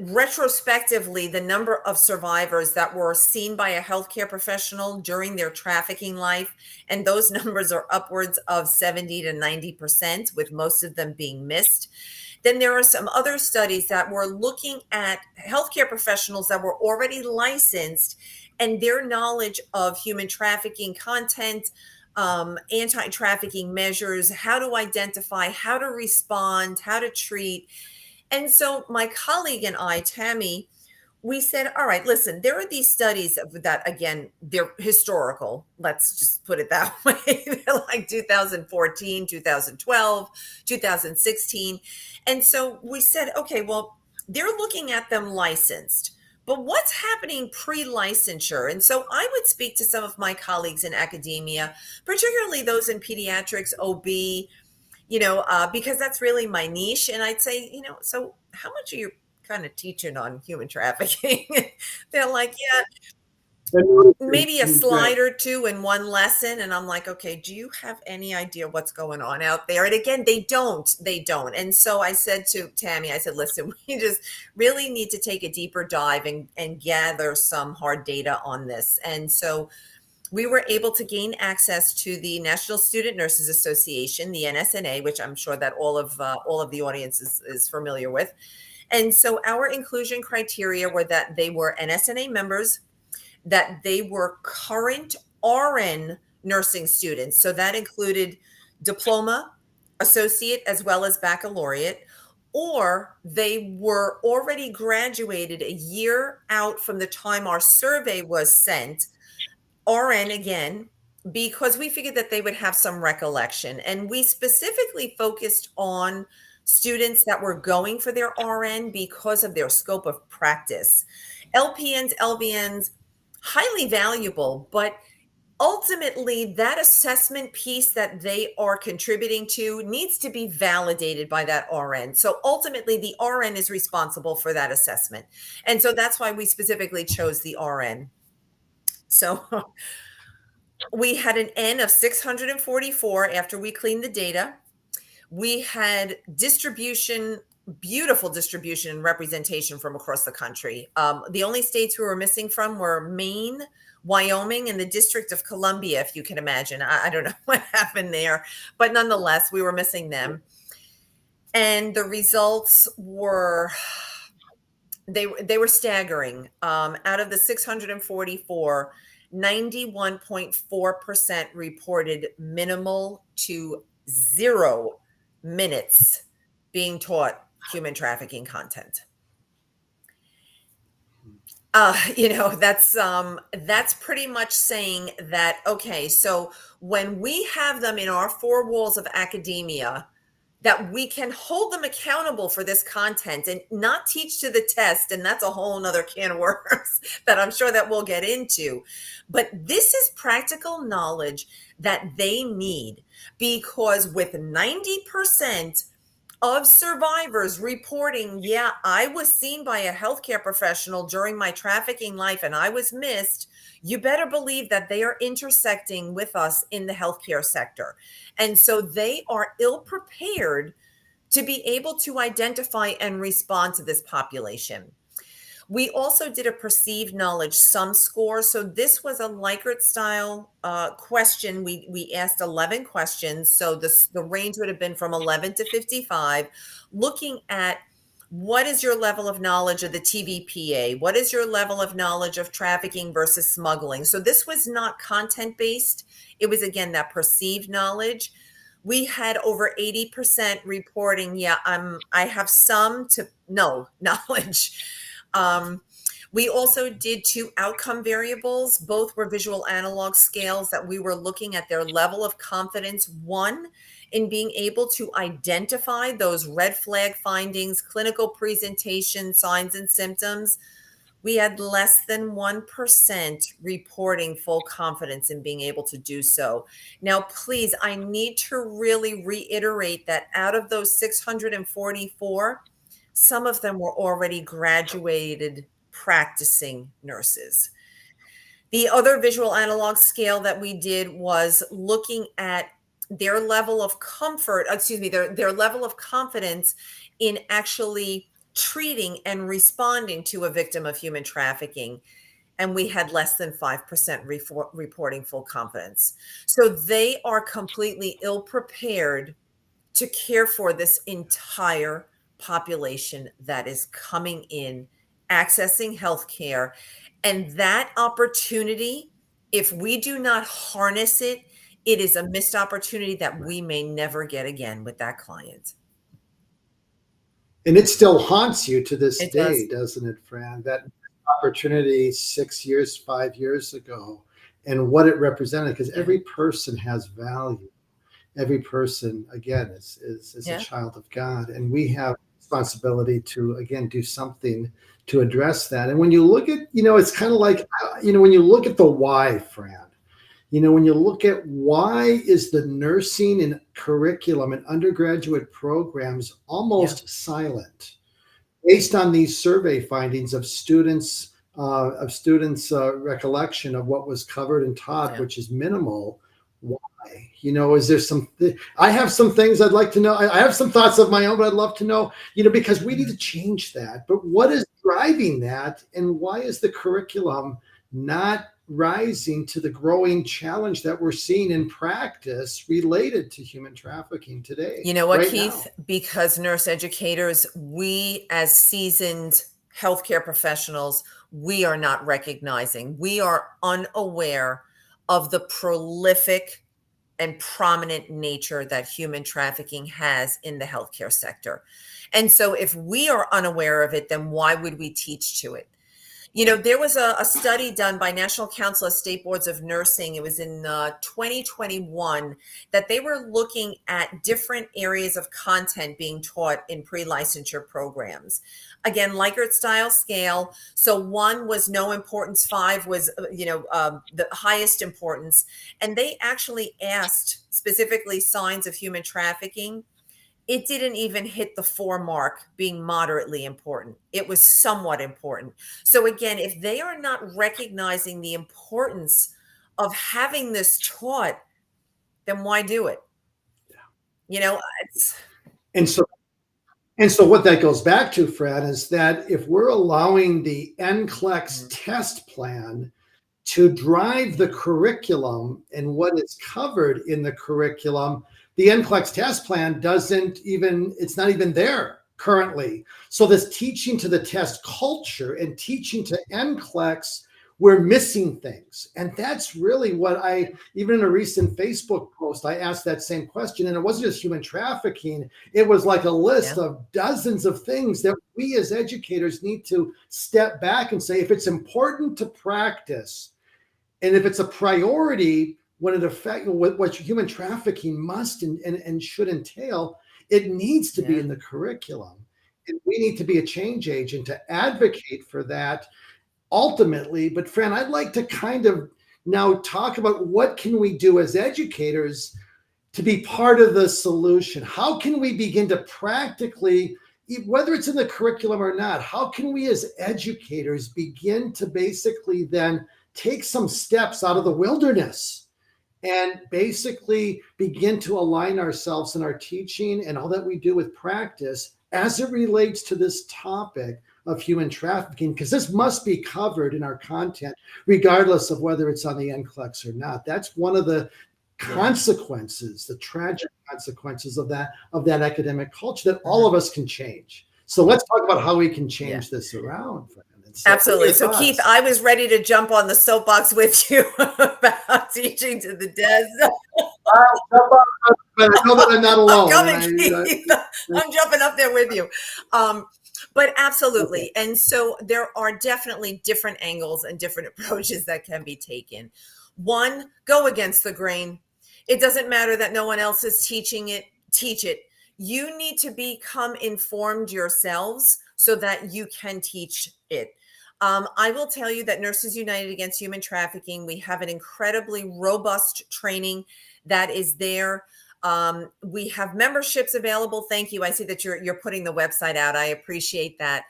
retrospectively, the number of survivors that were seen by a healthcare professional during their trafficking life. And those numbers are upwards of 70 to 90%, with most of them being missed. Then there are some other studies that were looking at healthcare professionals that were already licensed and their knowledge of human trafficking content, anti-trafficking measures, how to identify, how to respond, how to treat. And so my colleague and I, Tammy, we said, all right, listen, there are these studies that, again, they're historical. Let's just put it that way. They're like 2014, 2012, 2016. And so we said, okay, well, they're looking at them licensed. But what's happening pre-licensure? And so I would speak to some of my colleagues in academia, particularly those in pediatrics, OB, because that's really my niche. And I'd say, so how much are you kind of teaching on human trafficking? They're like, yeah, maybe a slide or two in one lesson. And I'm like, okay, do you have any idea what's going on out there? And again, they don't. And so I said to Tammy, I said, listen, we just really need to take a deeper dive and gather some hard data on this. And so we were able to gain access to the National Student Nurses Association, the NSNA, which I'm sure that all of the audience is familiar with. And so our inclusion criteria were that they were NSNA members, that they were current RN nursing students. So that included diploma, associate, as well as baccalaureate, or they were already graduated a year out from the time our survey was sent, RN again, because we figured that they would have some recollection. And we specifically focused on students that were going for their RN because of their scope of practice. LPNs, LVNs, highly valuable, but ultimately that assessment piece that they are contributing to needs to be validated by that RN. So ultimately the RN is responsible for that assessment. And so that's why we specifically chose the RN. So we had an N of 644 after we cleaned the data. We had distribution, beautiful distribution and representation from across the country. The only states we were missing from were Maine, Wyoming, and the District of Columbia, if you can imagine. I don't know what happened there, but nonetheless, we were missing them. And the results were they were staggering. Out of the 644, 91.4% reported minimal to 0 minutes being taught human trafficking content. That's pretty much saying that, okay, so when we have them in our four walls of academia, that we can hold them accountable for this content and not teach to the test. And that's a whole nother can of worms that I'm sure that we'll get into. But this is practical knowledge that they need, because with 90% of survivors reporting, yeah, I was seen by a healthcare professional during my trafficking life and I was missed, you better believe that they are intersecting with us in the healthcare sector. And so they are ill prepared to be able to identify and respond to this population. We also did a perceived knowledge sum score. So this was a Likert style question. We asked 11 questions. So the range would have been from 11 to 55, looking at what is your level of knowledge of the TVPA? What is your level of knowledge of trafficking versus smuggling? So this was not content based. It was, again, that perceived knowledge. We had over 80% reporting, yeah, I have some to no knowledge. We also did 2 outcome variables. Both were visual analog scales that we were looking at their level of confidence, one, in being able to identify those red flag findings, clinical presentation, signs and symptoms. We had less than 1% reporting full confidence in being able to do so. Now, please, I need to really reiterate that out of those 644, some of them were already graduated practicing nurses. The other visual analog scale that we did was looking at their level of comfort, their level of confidence in actually treating and responding to a victim of human trafficking. And we had less than 5% reporting full confidence. So they are completely ill prepared to care for this entire population that is coming in, accessing healthcare. And that opportunity, if we do not harness it, it is a missed opportunity that we may never get again with that client. And it still haunts you to this It day, does. doesn't it, Fran? That opportunity 6 years, 5 years ago, and what it represented, because every person has value. Every person, again, is a Yeah. child of God. And we have responsibility to, again, do something to address that. And when you look at, it's kind of like, when you look at the why, Fran, when you look at why is the nursing and curriculum and undergraduate programs almost silent based on these survey findings of students recollection of what was covered and taught, which is minimal. Why? Is there some? I have some things I'd like to know. I have some thoughts of my own, but I'd love to know. Because we need to change that. But what is driving that, and why is the curriculum not rising to the growing challenge that we're seeing in practice related to human trafficking today? You know what, right Keith? now? Because nurse educators, we as seasoned healthcare professionals, we are not recognizing. We are unaware of the prolific and prominent nature that human trafficking has in the healthcare sector. And so if we are unaware of it, then why would we teach to it? There was a study done by National Council of State Boards of Nursing. It was in 2021 that they were looking at different areas of content being taught in pre-licensure programs. Again, Likert style scale. So 1 was no importance, 5 was, the highest importance. And they actually asked specifically signs of human trafficking. It didn't even hit the 4 mark, being moderately important. It was somewhat important. So again, if they are not recognizing the importance of having this taught, then why do it? It's And so And so what that goes back to, Fred, is that if we're allowing the NCLEX test plan to drive the curriculum and what is covered in the curriculum, the NCLEX test plan it's not even there currently. So this teaching to the test culture and teaching to NCLEX, we're missing things. And that's really what even in a recent Facebook post, I asked that same question. And it wasn't just human trafficking. It was like a list of dozens of things that we as educators need to step back and say, if it's important to practice, and if it's a priority when it affects what human trafficking must and should entail, it needs to be in the curriculum. And we need to be a change agent to advocate for that ultimately. But Fran, I'd like to kind of now talk about what can we do as educators to be part of the solution? How can we begin to practically, whether it's in the curriculum or not, how can we as educators begin to basically then take some steps out of the wilderness and basically begin to align ourselves in our teaching and all that we do with practice as it relates to this topic of human trafficking, because this must be covered in our content, regardless of whether it's on the NCLEX or not. That's one of the consequences, the tragic consequences of that academic culture that all of us can change. So let's talk about how we can change this around. Absolutely. So Keith, I was ready to jump on the soapbox with you about teaching to the des. But I know that I'm not alone. I'm jumping up there with you. But absolutely. Okay. And so there are definitely different angles and different approaches that can be taken. 1, go against the grain. It doesn't matter that no one else is teaching it, teach it. You need to become informed yourselves so that you can teach it. I will tell you that Nurses United Against Human Trafficking, we have an incredibly robust training that is there. We have memberships available. Thank you. I see that you're putting the website out. I appreciate that.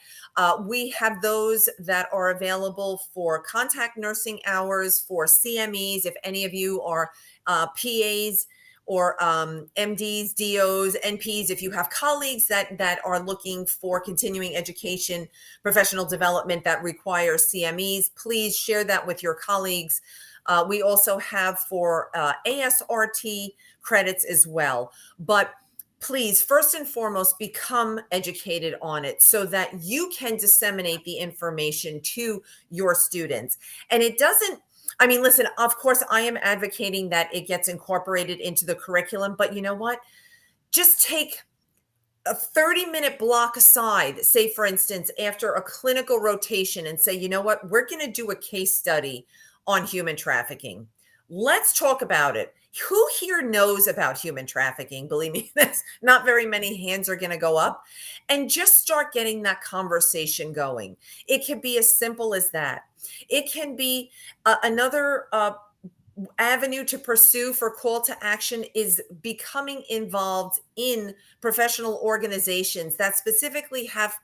We have those that are available for contact nursing hours, for CMEs. If any of you are PAs or MDs, DOs, NPs, if you have colleagues that are looking for continuing education, professional development that requires CMEs, please share that with your colleagues. We also have for ASRT credits as well. But please, first and foremost, become educated on it so that you can disseminate the information to your students. And it doesn't, listen, of course, I am advocating that it gets incorporated into the curriculum, but you know what? Just take a 30-minute block aside, say, for instance, after a clinical rotation and say, you know what, we're going to do a case study on human trafficking. Let's talk about it. Who here knows about human trafficking? Believe me, not very many hands are going to go up. And just start getting that conversation going. It can be as simple as that. It can be another avenue to pursue for call to action is becoming involved in professional organizations that specifically have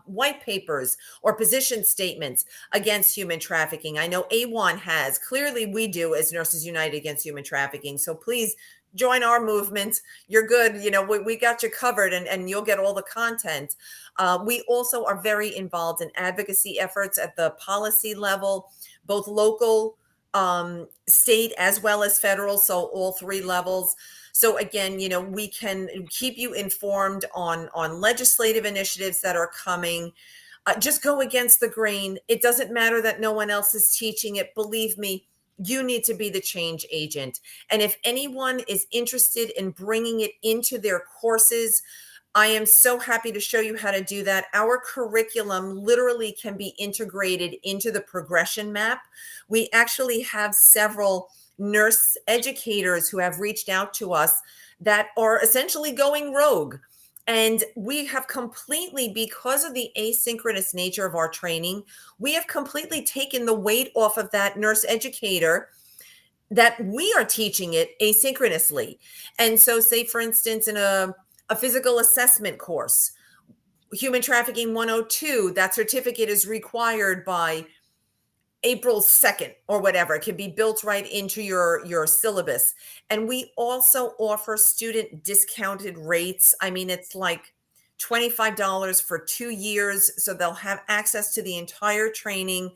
white papers or position statements against human trafficking. I know A1 has. Clearly, we do as Nurses United Against Human Trafficking. So please join our movement. You're good. We got you covered and you'll get all the content. We also are very involved in advocacy efforts at the policy level, both local, state, as well as federal. So all 3 levels. So again, we can keep you informed on legislative initiatives that are coming. Just go against the grain. It doesn't matter that no one else is teaching it. Believe me, you need to be the change agent. And if anyone is interested in bringing it into their courses, I am so happy to show you how to do that. Our curriculum literally can be integrated into the progression map. We actually have several nurse educators who have reached out to us that are essentially going rogue. And we have completely, because of the asynchronous nature of our training, we have completely taken the weight off of that nurse educator that we are teaching it asynchronously. And so, say, for instance, in a physical assessment course, Human Trafficking 102, that certificate is required by April 2nd or whatever. It can be built right into your syllabus. And we also offer student discounted rates. I mean, it's like $25 for 2 years, so they'll have access to the entire training.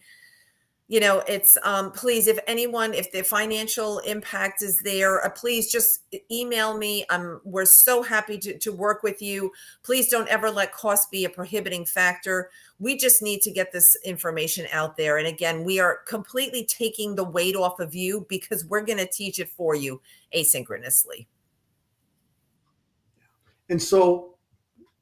It's please, if the financial impact is there, please just email me. We're so happy to work with you. Please don't ever let cost be a prohibiting factor. We just need to get this information out there. And again, we are completely taking the weight off of you because we're going to teach it for you asynchronously. And so,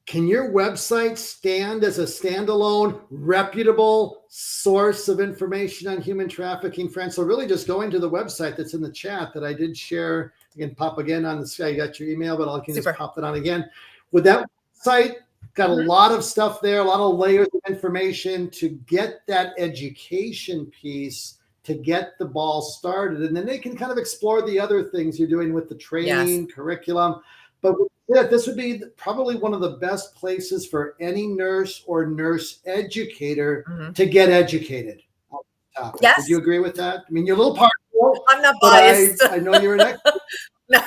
can your website stand as a standalone, reputable source of information on human trafficking, friends? So really just going to the website that's in the chat that I did share. You can pop again on the sky. You got your email, but I can just pop it on again. With that site, got a lot of stuff there, a lot of layers of information to get that education piece, to get the ball started. And then they can kind of explore the other things you're doing with the training, curriculum. But yeah, this would be probably one of the best places for any nurse or nurse educator to get educated on the topic. Yes. Would you agree with that? I mean, you're a little partial. I'm not biased. I know you're an expert. No.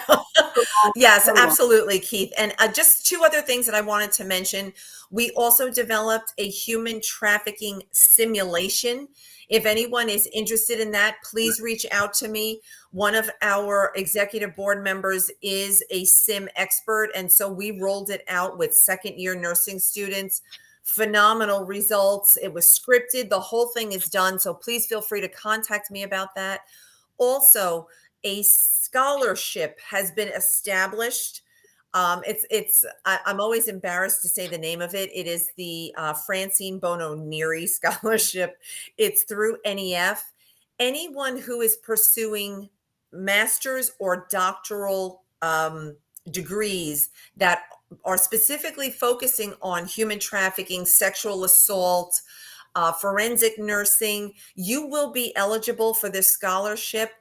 Yes, absolutely, Keith. And just 2 other things that I wanted to mention. We also developed a human trafficking simulation. If anyone is interested in that, please reach out to me. One of our executive board members is a sim expert. And so we rolled it out with 2nd-year nursing students. Phenomenal results. It was scripted. The whole thing is done. So please feel free to contact me about that. Also, a scholarship has been established. I'm always embarrassed to say the name of it. It is the Francine Bono Neary Scholarship. It's through NEF. Anyone who is pursuing master's or doctoral degrees that are specifically focusing on human trafficking, sexual assault, forensic nursing, you will be eligible for this scholarship.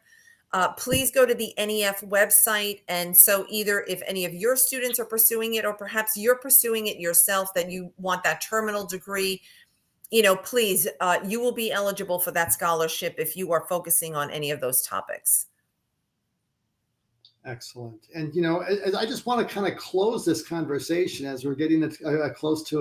Please go to the NEF website. And so either if any of your students are pursuing it, or perhaps you're pursuing it yourself, that you want that terminal degree, please, you will be eligible for that scholarship if you are focusing on any of those topics. Excellent. And, I just want to kind of close this conversation as we're getting close to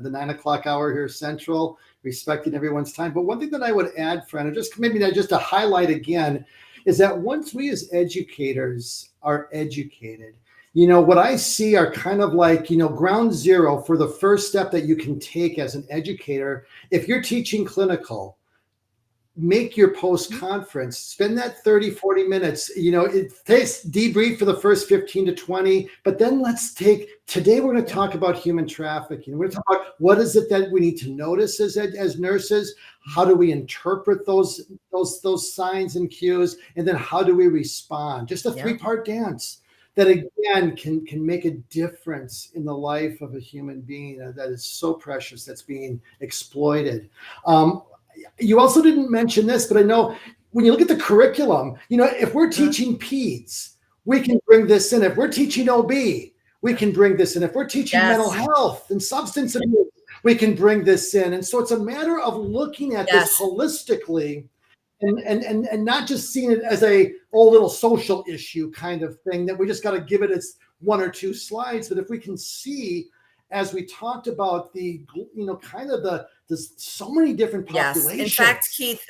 the 9 o'clock hour here Central, respecting everyone's time. But one thing that I would add, friend, or just maybe just to highlight again, is that once we as educators are educated, what I see are kind of like, ground zero for the first step that you can take as an educator. If you're teaching clinical, make your post-conference, spend that 30, 40 minutes, it takes debrief for the first 15 to 20, but then today we're going to talk about human trafficking. We're going to talk about what is it that we need to notice as nurses, how do we interpret those signs and cues, and then how do we respond? Just a 3-part dance that again can make a difference in the life of a human being that is so precious, that's being exploited. You also didn't mention this, but I know when you look at the curriculum, if we're teaching peds, we can bring this in. If we're teaching OB, we can bring this in. If we're teaching mental health and substance abuse, we can bring this in. And so it's a matter of looking at this holistically and not just seeing it as a little social issue kind of thing that we just got to give it as 1 or 2 slides. But if we can see, as we talked about the, kind of there's so many different populations. Yes. In fact, Keith,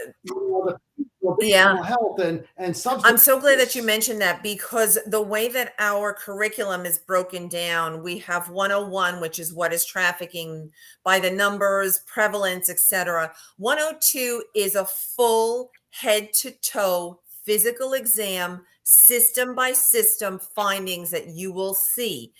Yeah. mental health and I'm substance so glad that you abuse. mentioned that because the way that our curriculum is broken down, we have 101, which is what is trafficking by the numbers, prevalence, etc. 102 is a full head to toe physical exam, system by system findings that you will see.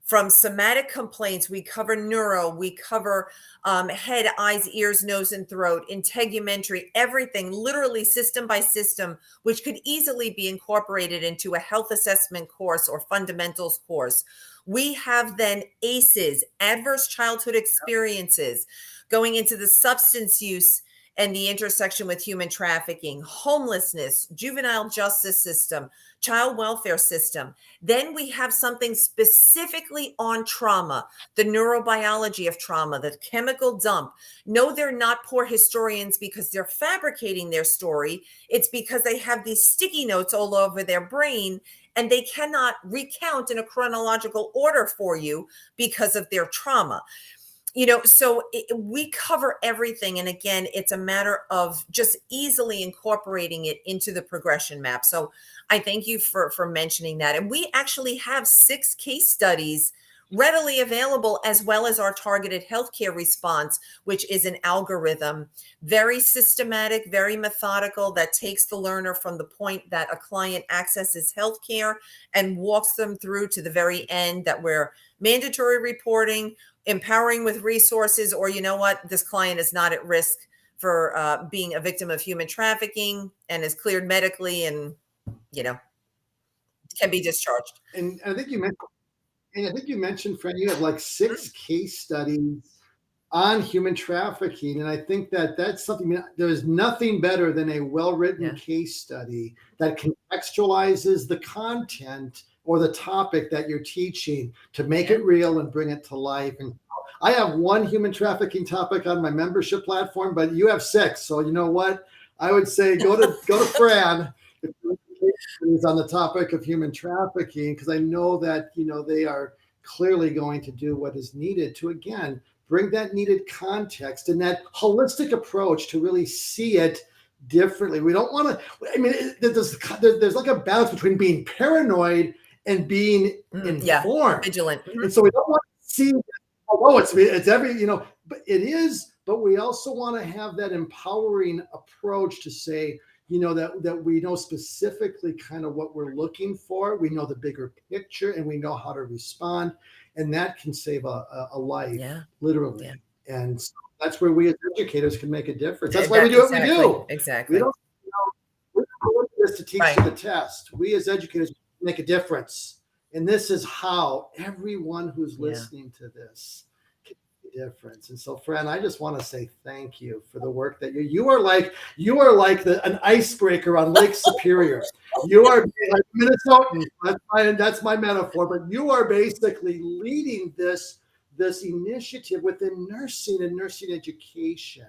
From somatic complaints, we cover neuro, we cover head, eyes, ears, nose, and throat, integumentary, everything, literally system by system, which could easily be incorporated into a health assessment course or fundamentals course. We have then ACEs, adverse childhood experiences, going into the substance use and the intersection with human trafficking, homelessness, juvenile justice system, child welfare system. Then we have something specifically on trauma, the neurobiology of trauma, the chemical dump. No, they're not poor historians because they're fabricating their story. It's because they have these sticky notes all over their brain and they cannot recount in a chronological order for you because of their trauma. So we cover everything. And again, it's a matter of just easily incorporating it into the progression map. So I thank you for mentioning that. And we actually have 6 case studies readily available, as well as our targeted healthcare response, which is an algorithm, very systematic, very methodical, that takes the learner from the point that a client accesses healthcare and walks them through to the very end, that we're mandatory reporting, empowering with resources, or you know what, this client is not at risk for being a victim of human trafficking and is cleared medically and can be discharged. And I think you mentioned, Fran, you have like 6 case studies on human trafficking. And I think that that's something, there's nothing better than a well-written case study that contextualizes the content or the topic that you're teaching to make it real and bring it to life. And I have 1 human trafficking topic on my membership platform, but you have 6. So you know what? I would say go to Fran if you're on the topic of human trafficking, because I know that they are clearly going to do what is needed to, again, bring that needed context and that holistic approach to really see it differently. We don't want to, there's like a balance between being paranoid and being informed. Vigilant. And so we don't want to see, it's every, but it is, but we also want to have that empowering approach to say, that we know specifically kind of what we're looking for. We know the bigger picture and we know how to respond. And that can save a life, literally. Yeah. And so that's where we as educators can make a difference. That's why we do what we do. Exactly. We don't, we're not doing this to teach you the test. We as educators make a difference. And this is how everyone who's listening to this can make a difference. And so, Fran, I just want to say thank you for the work that you are like an icebreaker on Lake Superior. You are like Minnesotan. That's my metaphor. But you are basically leading this initiative within nursing and nursing education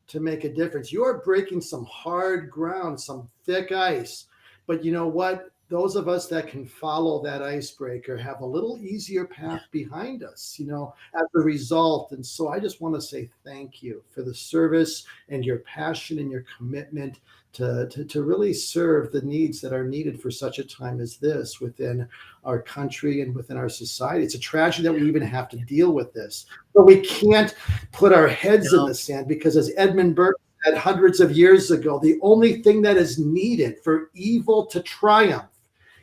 to make a difference. You are breaking some hard ground, some thick ice. But you know what? Those of us that can follow that icebreaker have a little easier path behind us, as a result. And so I just want to say thank you for the service and your passion and your commitment to really serve the needs that are needed for such a time as this within our country and within our society. It's a tragedy that we even have to deal with this, but we can't put our heads in the sand, because as Edmund Burke said hundreds of years ago, the only thing that is needed for evil to triumph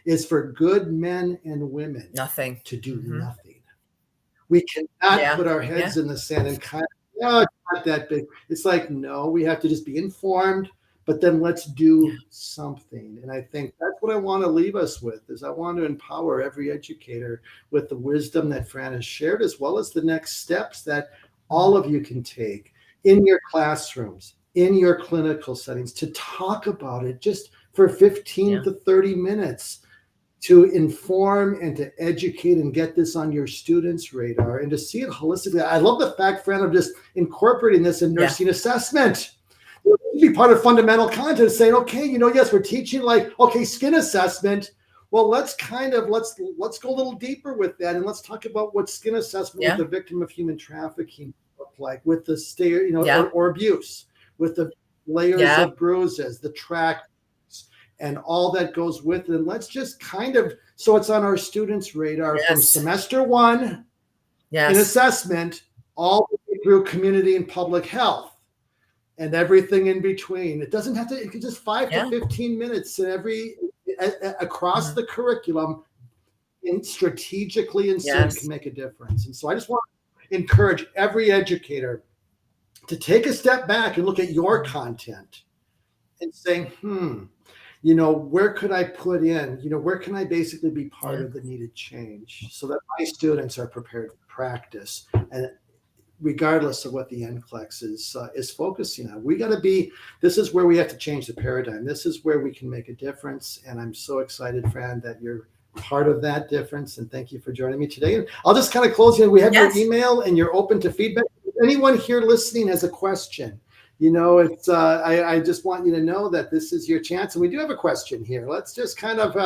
is for good men and women to do nothing. We cannot put our heads in the sand and kind of, it's not that big. It's like, no, we have to just be informed, but then let's do something. And I think that's what I want to leave us with, is I want to empower every educator with the wisdom that Fran has shared, as well as the next steps that all of you can take in your classrooms, in your clinical settings, to talk about it just for 15 to 30 minutes, to inform and to educate and get this on your students' radar and to see it holistically. I love the fact, Fran, of just incorporating this in nursing assessment. It should be part of fundamental content, saying, okay, yes, we're teaching skin assessment. Well, let's go a little deeper with that, and let's talk about what skin assessment with the victim of human trafficking look like, with the or abuse, with the layers Yeah. of bruises, the track, and all that goes with it. And let's just kind of, so it's on our students' radar from Yes. semester one in Yes. assessment all the way through community and public health and everything in between. It doesn't have to, it could just 5 to Yeah. 15 minutes in across Mhm. the curriculum, and strategically insert Yes. can make a difference. And so I just want to encourage every educator to take a step back and look at your Mhm. content and saying, you know, where could I put in, you know, where can I basically be part Yeah. of the needed change so that my students are prepared to practice, and regardless of what the NCLEX is focusing on. We got to be, this is where we have to change the paradigm. This is where we can make a difference. And I'm so excited, Fran, that you're part of that difference. And thank you for joining me today. And I'll just kind of close here. We have your Yes. email and you're open to feedback. If anyone here listening has a question, you know, it's I just want you to know that this is your chance. And we do have a question here. Let's just kind of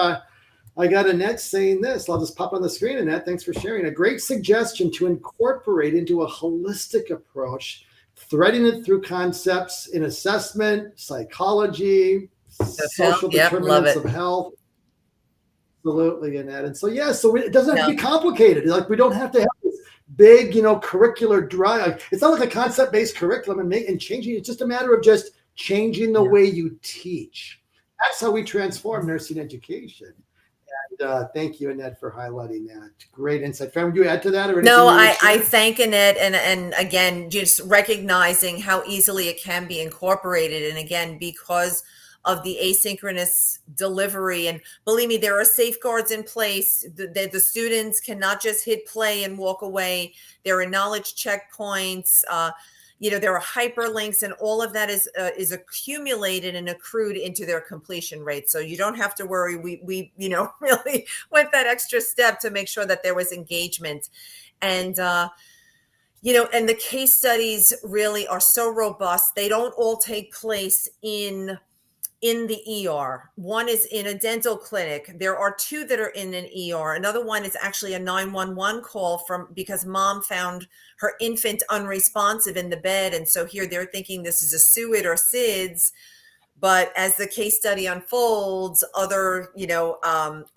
I got Annette saying this. I'll just pop on the screen. Annette, thanks for sharing. A great suggestion to incorporate into a holistic approach, threading it through concepts in assessment, psychology, social Yep. Love determinants it. of health. Absolutely, Annette. And so, yeah, so it doesn't have to Yeah. be complicated. Like, we don't have to have this big, you know, curricular drive. It's not like a concept-based curriculum and changing. It's just a matter of just changing the Yeah. way you teach. That's how we transform Mhm. nursing education. Thank you, Annette, for highlighting that. Great insight. Fran, would you add to that or anything No, you would I share? thank Annette, and again, just recognizing how easily it can be incorporated. And again, because of the asynchronous delivery, and believe me, there are safeguards in place. The students cannot just hit play and walk away. There are knowledge checkpoints. There are hyperlinks, and all of that is accumulated and accrued into their completion rate. So you don't have to worry. We really went that extra step to make sure that there was engagement. And and the case studies really are so robust. They don't all take place in the ER. One is in a dental clinic. There are two that are in an ER. Another one is actually a 911 call because mom found her infant unresponsive in the bed. And so here they're thinking this is a SUID or SIDS. But as the case study unfolds, other,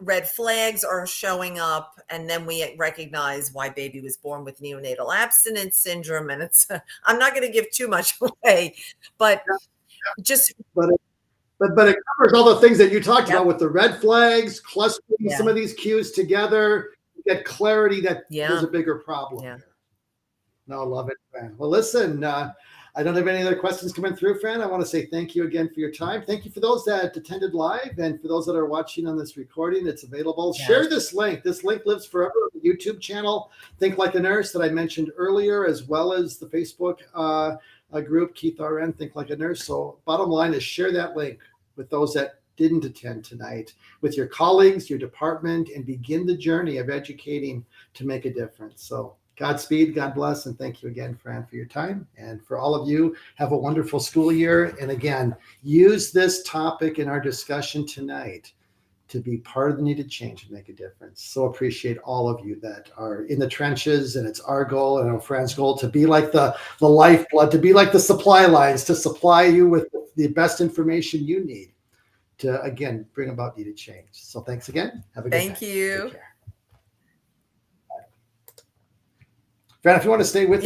red flags are showing up. And then we recognize why baby was born with neonatal abstinence syndrome. And I'm not going to give too much away, but just, But it covers all the things that you talked yep, about with the red flags, clustering yeah, some of these cues together, get clarity that there's yeah, a bigger problem yeah. here. No, I love it, Fran. Well, listen, I don't have any other questions coming through, Fran. I want to say thank you again for your time. Thank you for those that attended live, and for those that are watching on this recording. It's available. Yes. Share this link. This link lives forever on the YouTube channel, Think Like a Nurse, that I mentioned earlier, as well as the Facebook group, Keith RN, Think Like a Nurse. So bottom line is share that link with those that didn't attend tonight, with your colleagues, your department, and begin the journey of educating to make a difference. So Godspeed, God bless, and thank you again, Fran, for your time. And for all of you, have a wonderful school year. And again, use this topic in our discussion tonight to be part of the needed change and make a difference. So appreciate all of you that are in the trenches, and it's our goal and Fran's goal to be like the lifeblood, to be like the supply lines, to supply you with the best information you need to, again, bring about needed change. So thanks again. Have a good night. Thank you. Take care. Fran, if you want to stay with me.